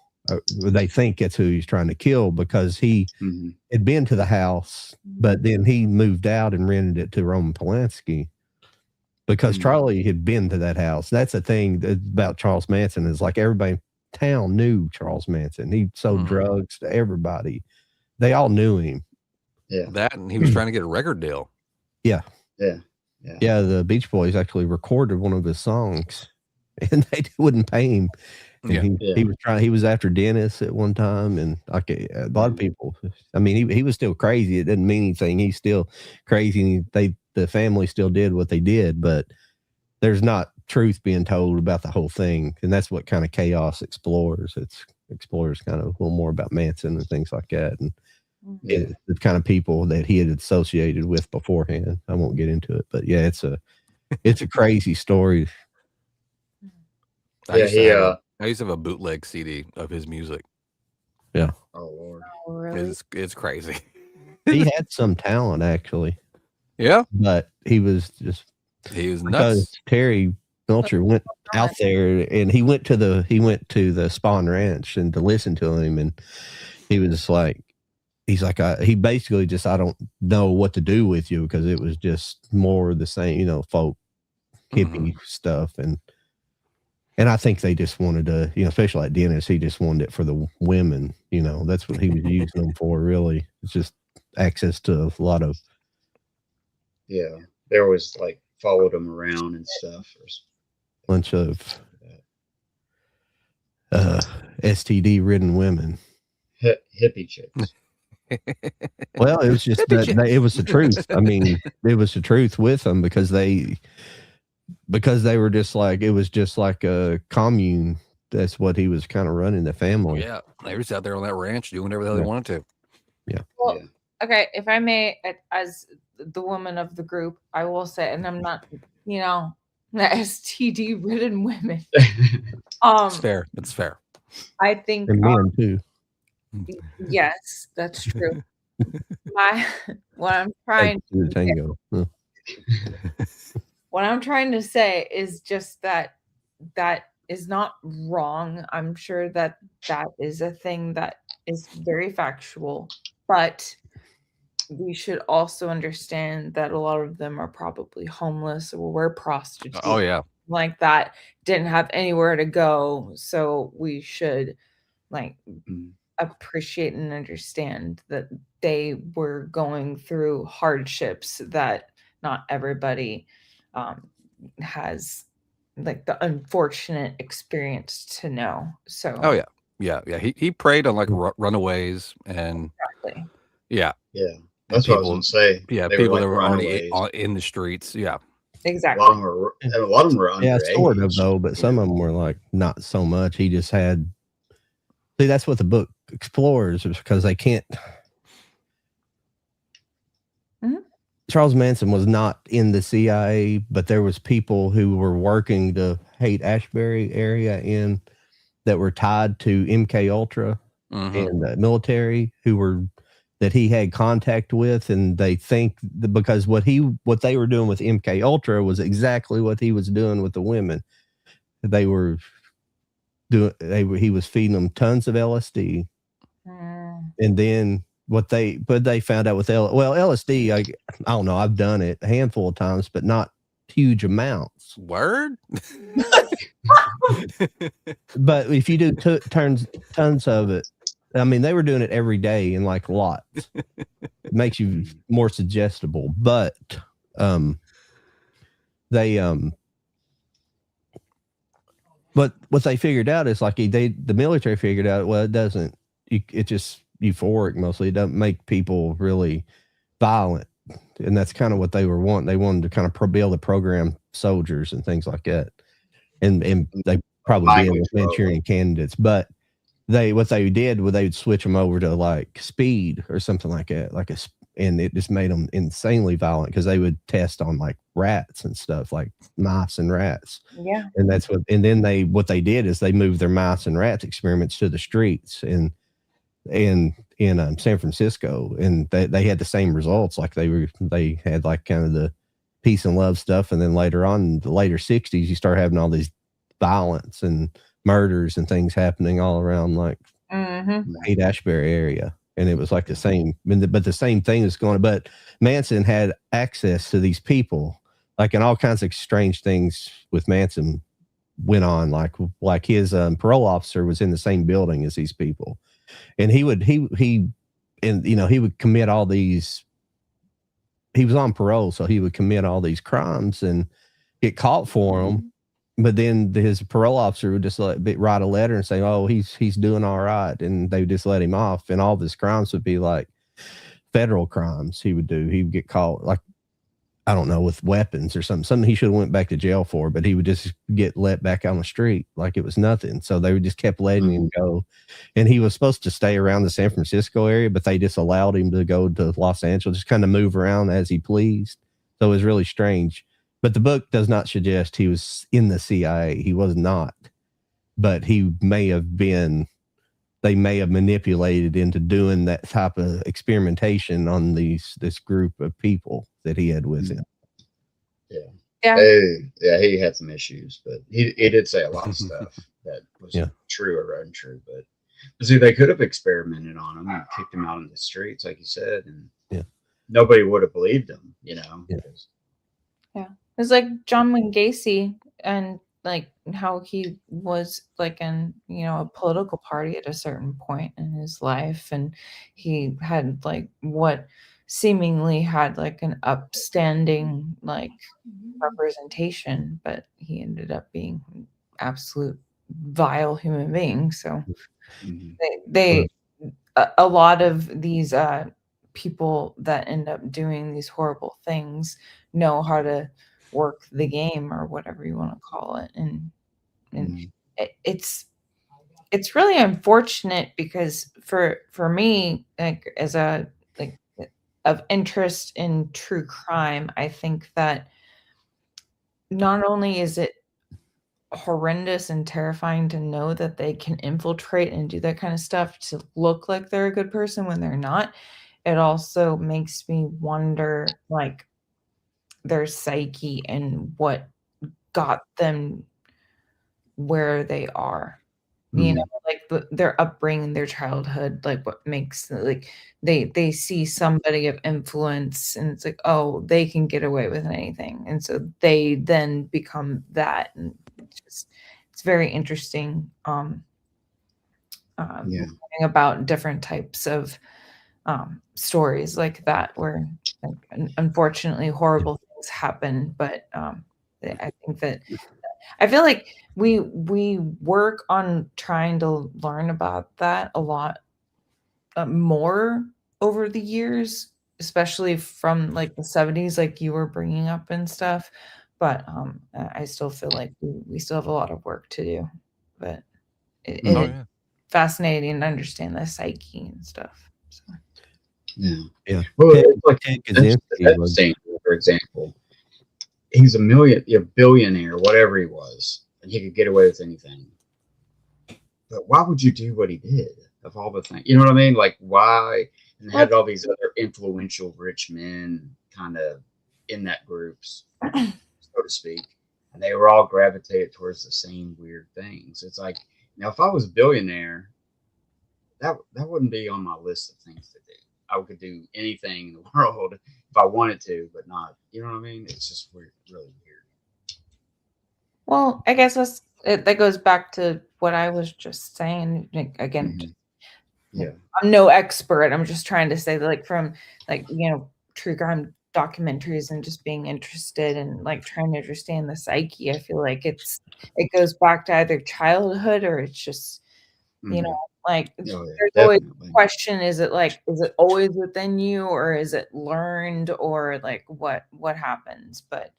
They think that's who he's trying to kill because he had been to the house, but then he moved out and rented it to Roman Polanski because Charlie had been to that house. That's the thing about Charles Manson is like everybody in town knew Charles Manson. He sold drugs to everybody. They all knew him. Yeah. That and he was trying to get a record deal. Yeah. Yeah. Yeah. The Beach Boys actually recorded one of his songs and they wouldn't pay him. He was trying. He was after Dennis at one time, and a lot of people. I mean, he was still crazy. It didn't mean anything. He's still crazy. And the family still did what they did, but there's not truth being told about the whole thing, and that's what kind of Chaos explores. It explores kind of a little more about Manson and things like that, and the kind of people that he had associated with beforehand. I won't get into it, but yeah, it's a crazy story. I used to have a bootleg CD of his music. Yeah. Oh Lord. Oh, really? It's crazy. He had some talent actually. Yeah. But he was nuts. Because Terry Milcher went out there and he went to the Spawn Ranch and to listen to him, and he was like, he basically just, I don't know what to do with you because it was just more the same, folk hippie stuff. And I think they just wanted to, especially like Dennis, he just wanted it for the women, that's what he was using them for, really. It's just access to a lot of. Yeah. They always like followed him around and stuff. Bunch of STD ridden women. Hippie chicks. Well, it was just it was the truth. I mean, it was the truth with them because they were just like, it was just like a commune. That's what he was kind of running the family. Yeah. They were just out there on that ranch doing whatever the hell they wanted to. Yeah. Well, okay. If I may, as the woman of the group, I will say, and I'm not, the STD ridden women. It's fair. It's fair. I think And men too. Yes, that's true. What I'm trying to tango. What I'm trying to say is just that is not wrong. I'm sure that is a thing that is very factual, but we should also understand that a lot of them are probably homeless or were prostitutes. Oh yeah. Like that, didn't have anywhere to go. So we should appreciate and understand that they were going through hardships that not everybody has like the unfortunate experience to know. So Oh yeah. He preyed on like runaways and exactly. yeah. That's what I was gonna say. Yeah, They people were that like were already runaways. in the streets. Yeah. A Exactly. lot of them were, and a lot of them were Yeah, underage. sort of though, but some of them were like not so much. He just had. See, that's what the book explores, is because they can't. Mhm. Charles Manson was not in the CIA, but there was people who were working the Haight-Ashbury area in that were tied to MK Ultra and the military who were that he had contact with, and they think that because what they were doing with MK Ultra was exactly what he was doing with the women. They were doing he was feeding them tons of LSD, and then they found out with LSD. I don't know. I've done it a handful of times, but not huge amounts. Word. But if you do tons of it, I mean, they were doing it every day in like lots. It makes you more suggestible, but they but what they figured out is like the military figured out, well, it's just euphoric mostly. It doesn't make people really violent, and that's kind of what they were wanting. They wanted to kind of be able to program soldiers and things like that, and they probably did with Manchurian candidates, but what they did was they'd switch them over to like speed or something like that, and it just made them insanely violent because they would test on like rats and stuff, like mice and rats. Yeah. And then what they did is they moved their mice and rats experiments to the streets in San Francisco, and they had the same results. Like they had like kind of the peace and love stuff, and then later on in the later 60s, you start having all these violence and murders and things happening all around like Haight-Ashbury area. And it was like the same, but the same thing is going on. But Manson had access to these people, like, and all kinds of strange things with Manson went on. Like his parole officer was in the same building as these people, and he would commit all these. He was on parole, so he would commit all these crimes and get caught for them. But then his parole officer would just write a letter and say, "Oh, he's doing all right," and they would just let him off. And all of his crimes would be like federal crimes. He would get caught, like, I don't know, with weapons or something he should have went back to jail for. But he would just get let back on the street like it was nothing. So they just kept letting him go. And he was supposed to stay around the San Francisco area, but they just allowed him to go to Los Angeles, just kind of move around as he pleased. So it was really strange. But the book does not suggest he was in the CIA. He was not. But he may have been, they may have manipulated into doing that type of experimentation on this group of people that he had with him. Yeah. He had some issues, but he did say a lot of stuff that was true or untrue. But see, they could have experimented on him and kicked him out in the streets, like you said, and nobody would have believed him, Yeah. It was like John Wayne Gacy, and like how he was like in, a political party at a certain point in his life. And he had like what seemingly had like an upstanding like representation, but he ended up being an absolute vile human being. So a lot of these people that end up doing these horrible things know how to work the game, or whatever you want to call it. And it's really unfortunate, because for me, like, as a like of interest in true crime, I think that not only is it horrendous and terrifying to know that they can infiltrate and do that kind of stuff to look like they're a good person when they're not, it also makes me wonder, like, their psyche and what got them where they are. Like their upbringing, their childhood, like what makes, like, they see somebody of influence and it's like, oh, they can get away with anything, and so they then become that. And it's very interesting learning about different types of stories like that, where like, unfortunately horrible things happen. But I think that I feel like we work on trying to learn about that a lot more over the years, especially from like the 70s, like you were bringing up and stuff. But I still feel like we still have a lot of work to do. But it is fascinating to understand the psyche and stuff. So. Yeah. Well, Ted, it's like Ted Kaczynski was, for example, he's a billionaire, whatever he was, and he could get away with anything. But why would you do what he did? Of all the things, you know what I mean? Like, why? And had all these other influential rich men kind of in that groups, so to speak, and they were all gravitated towards the same weird things. It's like, now if I was a billionaire, that wouldn't be on my list of things to do. I could do anything in the world if I wanted to, but not, you know what I mean? It's just weird, really weird. Well, I guess that goes back to what I was just saying. Again, I'm no expert. I'm just trying to say that, like, from like, true crime documentaries and just being interested and like trying to understand the psyche, I feel like it goes back to either childhood or it's just, like there's always a question, is it always within you, or is it learned, or like what happens? But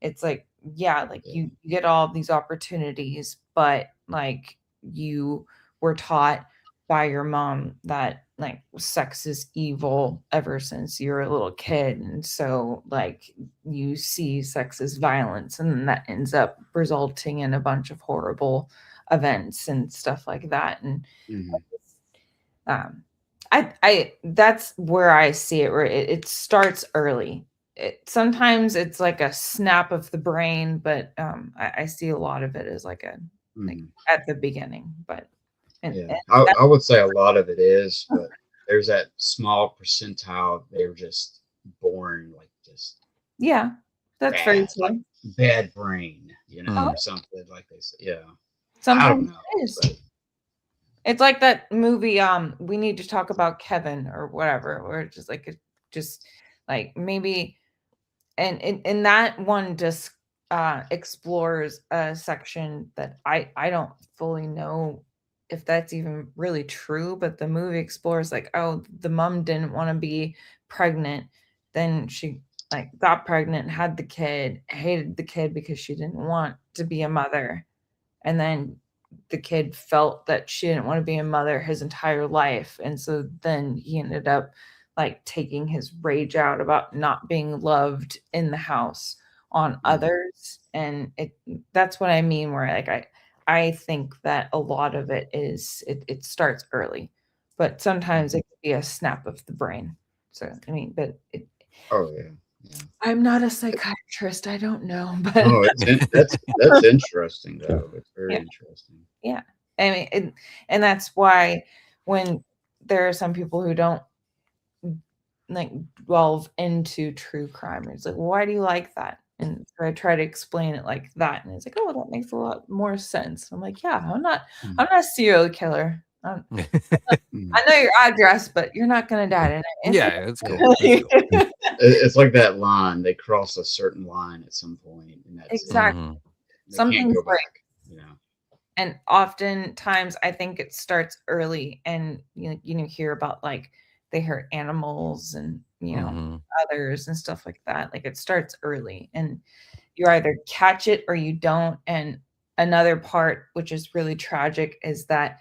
it's like, you get all these opportunities, but like you were taught by your mom that like sex is evil ever since you were a little kid, and so like you see sex as violence, and then that ends up resulting in a bunch of horrible events and stuff like that. And I that's where I see it, where it starts early. Sometimes it's like a snap of the brain, but I see a lot of it as like at the beginning. But I would say a lot of it is, but there's that small percentile they're just born like just that's bad, very true. like bad brain, or something like they say. Sometimes it is. It's like that movie, We Need to Talk About Kevin or whatever, where it's just like maybe, and that one just explores a section that I don't fully know if that's even really true, but the movie explores like, oh, the mom didn't want to be pregnant, then she like got pregnant, had the kid, hated the kid because she didn't want to be a mother, and then the kid felt that she didn't want to be a mother his entire life, and so then he ended up like taking his rage out about not being loved in the house on others. And that's what I mean, where like I think that a lot of it is it starts early, but sometimes it could be a snap of the brain. So I mean, but I'm not a psychiatrist. I don't know, but that's interesting though. It's very interesting. Yeah, I mean, and that's why when there are some people who don't like delve into true crime, it's like, why do you like that? And so I try to explain it like that, and it's like, oh, that makes a lot more sense. I'm like, yeah, I'm not a serial killer. I know your address, but you're not gonna die tonight. It's cool. It's like that line. They cross a certain line at some point, and that's exactly. Something's right. And oftentimes I think it starts early, and you hear about like they hurt animals and others and stuff like that. Like it starts early, and you either catch it or you don't. And another part, which is really tragic, is that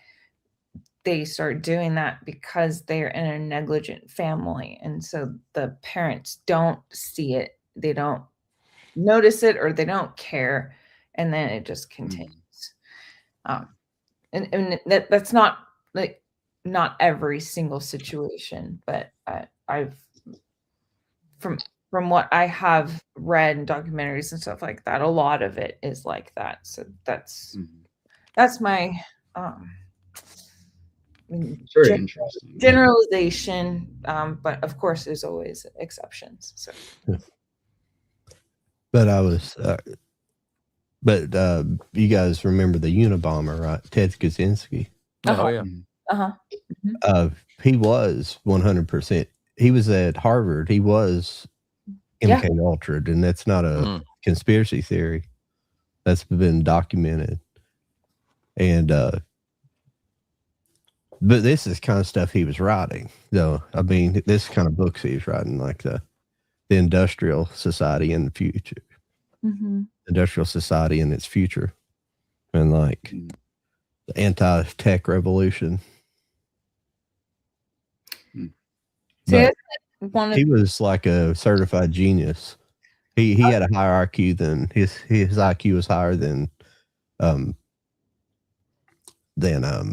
they start doing that because they're in a negligent family, and so the parents don't see it, they don't notice it, or they don't care, and then it just continues. And that's not like not every single situation, but I've from what I have read in documentaries and stuff like that, a lot of it is like that. So that's my very interesting generalization, but of course there's always exceptions. So but I was you guys remember the Unabomber, right? Ted Kaczynski. Oh yeah. He was 100%. He was at Harvard. He was MK Ultra, and that's not a conspiracy theory. That's been documented. And but this is kind of stuff he was writing, though. I mean, this kind of books he was writing, like the industrial society in the future, industrial society in its future, and like the anti-tech revolution. See, he was like a certified genius. He had a higher IQ than his IQ was higher than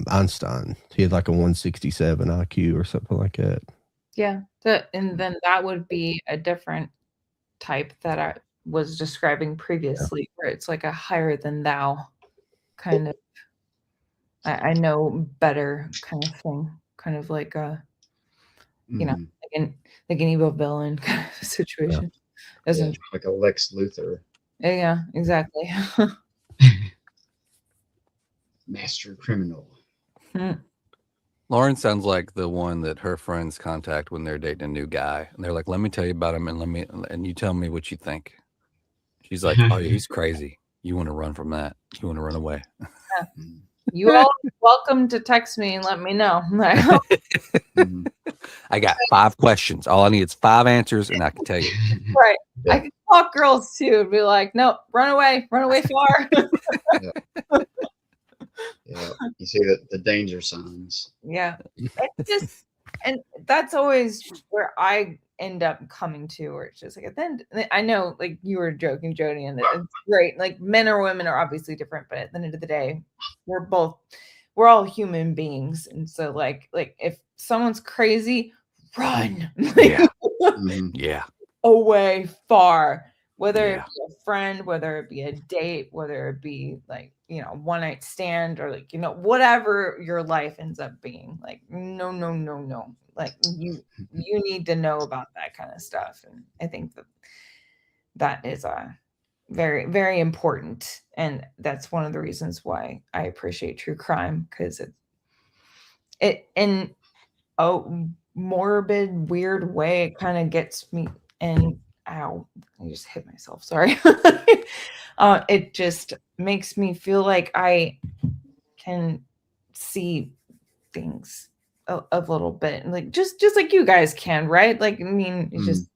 Einstein. He had like a 167 IQ or something like that. Yeah, and then that would be a different type that I was describing previously, where it's like a higher than thou kind of. I know better kind of thing, kind of like a, you know, like an evil villain kind of situation. Like a Lex Luthor. Yeah, exactly. Master criminal. Lauren sounds like the one that her friends contact when they're dating a new guy, and they're like, "Let me tell you about him, and you tell me what you think." She's like, "Oh, he's crazy. You want to run from that? You want to run away?" You all are welcome to text me and let me know. I got 5 questions. All I need is 5 answers, and I can tell you. Right. I can talk girls too and be like, "No, run away far." Yeah, you see the danger signs. Yeah, it's just, and that's always where I end up coming to, where it's just like, then I know, like you were joking, Jody, and it's great. Like men or women are obviously different, but at the end of the day, we're all human beings, and so like if someone's crazy, run. Yeah. Away far. Whether it be a friend, whether it be a date, whether it be like, you know, one night stand, or like, you know, whatever your life ends up being, like, no. Like you need to know about that kind of stuff. And I think that is very, very important. And that's one of the reasons why I appreciate true crime, because it in a morbid, weird way, it kind of gets me. And ow, I just hit myself. Sorry. It just makes me feel like I can see things a little bit, like just like you guys can, right? Like, I mean, it's just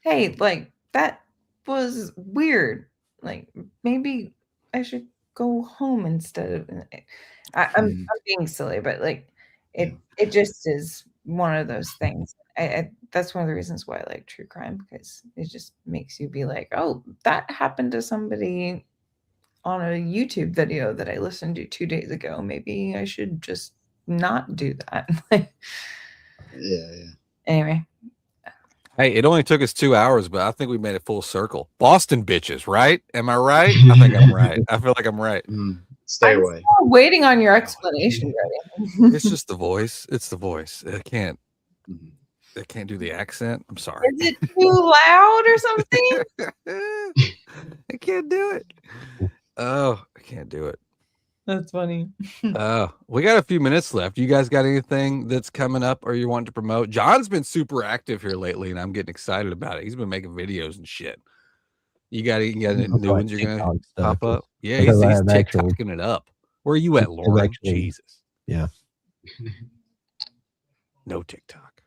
hey, like that was weird. Like maybe I should go home instead of. I'm being silly, but like it just is one of those things. That's one of the reasons why I like true crime, because it just makes you be like, oh, that happened to somebody on a YouTube video that I listened to 2 days ago. Maybe I should just not do that. Anyway. Hey, it only took us 2 hours, but I think we made it full circle. Boston bitches, right? Am I right? I think I'm right. I feel like I'm right. Stay away. I'm waiting on your explanation, Ready. It's just the voice. It's the voice. I can't do the accent. I'm sorry. Is it too loud or something? I can't do it. Oh, I can't do it. That's funny. We got a few minutes left. You guys got anything that's coming up or you want to promote? John's been super active here lately, and I'm getting excited about it. He's been making videos and shit. You got any new ones you're gonna pop up? Yeah, he's TikToking it up. Where are you at, Lauren? Jesus. Yeah. No TikTok.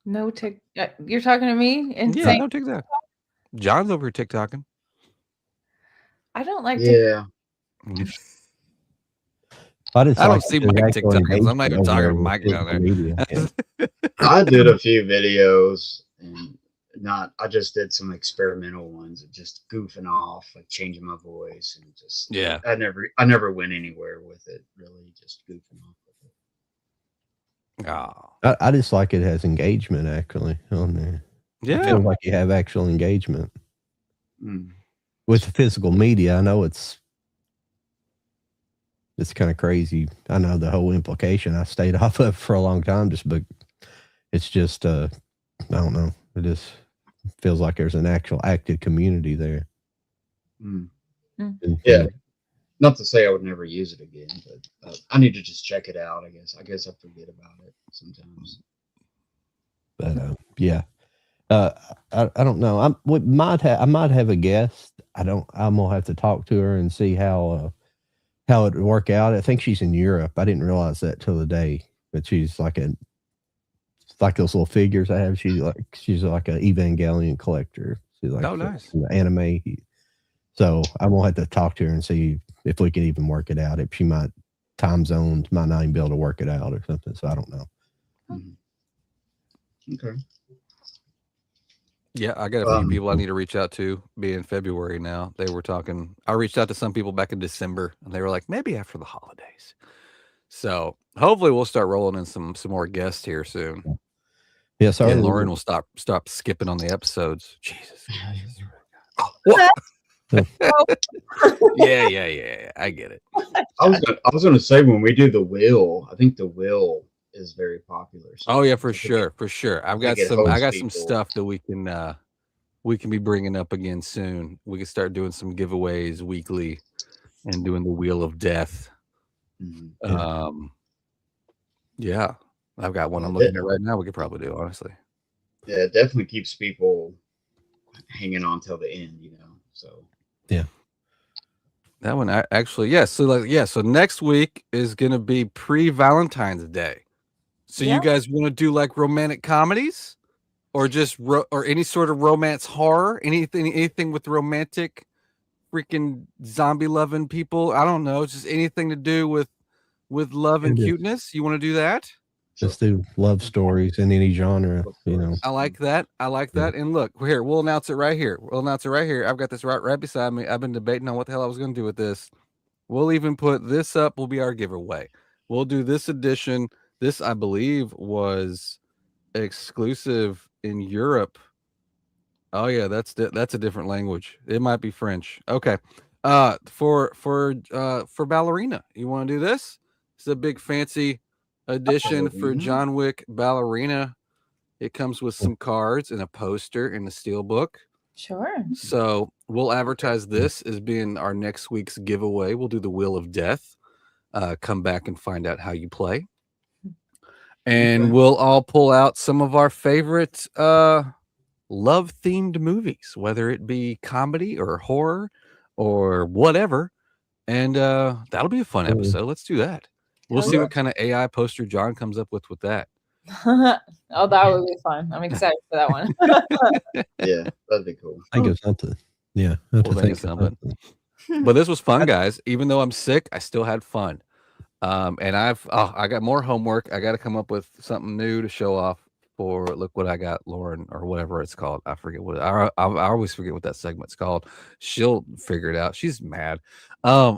No TikTok. You're talking to me? And yeah, no TikTok. John's over here TikToking. I don't like TikTok. I don't see Mike TikTok. I'm not even talking to Mike down there. I did a few videos, and I just did some experimental ones of just goofing off, like changing my voice, and just I never went anywhere with it, really, just goofing off with it. Oh, I just like it has engagement actually on there. Yeah, I feel like you have actual engagement with the physical media. I know it's kind of crazy. I know the whole implication. I stayed off of for a long time, but it's just I don't know. It just feels like there's an actual active community there. Yeah. not to say I would never use it again, but I need to just check it out. I guess I forget about it sometimes. But yeah, I don't know. I might have a guest. I'm gonna have to talk to her and see how it would work out. I think she's in Europe. I didn't realize that till the day, but she's like those little figures I have. She's like an Evangelion collector. She's like nice anime. So I'm gonna have to talk to her and see if we can even work it out. If she time zones might not even be able to work it out or something. So I don't know. Okay. Yeah, I got a few people I need to reach out to. Being February now, they were talking. I reached out to some people back in December, and they were like, maybe after the holidays. So hopefully, we'll start rolling in some more guests here soon. Yeah, sorry, and Lauren will stop skipping on the episodes. Jesus. Yeah. I get it. I was gonna say when we do the will, I think the will is very popular. So oh yeah, for sure. I've got some stuff that we can be bringing up again soon. We can start doing some giveaways weekly and doing the Wheel of Death. Yeah, I've got one I'm looking at right now. We could probably do, honestly. Yeah, it definitely keeps people hanging on till the end, So yeah. That one actually, yes. So next week is gonna be pre-Valentine's Day. So you guys want to do like romantic comedies, or just or any sort of romance horror, anything with romantic, freaking zombie loving people? I don't know, just anything to do with love and cuteness. You want to do that? Let's do love stories in any genre. I like that. And look, we'll announce it right here. I've got this right beside me. I've been debating on what the hell I was going to do with this. We'll even put this up. Will be our giveaway. We'll do this edition. This, I believe, was exclusive in Europe. Oh yeah, that's a different language. It might be French. Okay. For Ballerina, you want to do this? It's a big fancy edition for John Wick Ballerina. It comes with some cards and a poster and a steel book. Sure. So we'll advertise this as being our next week's giveaway. We'll do the Wheel of Death. Come back and find out how you play. And we'll all pull out some of our favorite love-themed movies, whether it be comedy or horror or whatever. And that'll be a fun episode. Let's do that. We'll see what kind of AI poster John comes up with that. Oh, that would be fun. I'm excited for that one. Yeah, that'd be cool. Think of something. Yeah. We'll think of something. But this was fun, guys. Even though I'm sick, I still had fun. And I got more homework. I got to come up with something new to show off for look what I got, Lauren, or whatever it's called. I forget what I always forget what that segment's called. She'll figure it out. She's mad. I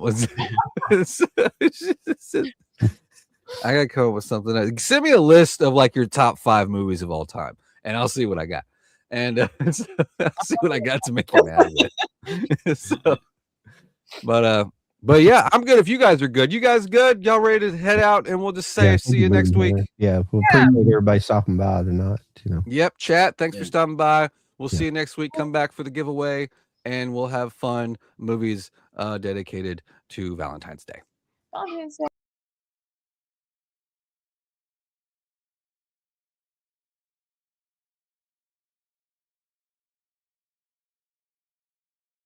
gotta come up with something. Send me a list of like your top 5 movies of all time, and I'll see what I got. And I'll see what I got to make you mad with. But yeah, I'm good. If you guys are good, you guys good? Y'all ready to head out? And we'll just say see you next week. Yeah, we'll appreciate everybody stopping by tonight. Yep, chat. Thanks for stopping by. We'll see you next week. Come back for the giveaway, and we'll have fun movies dedicated to Valentine's Day.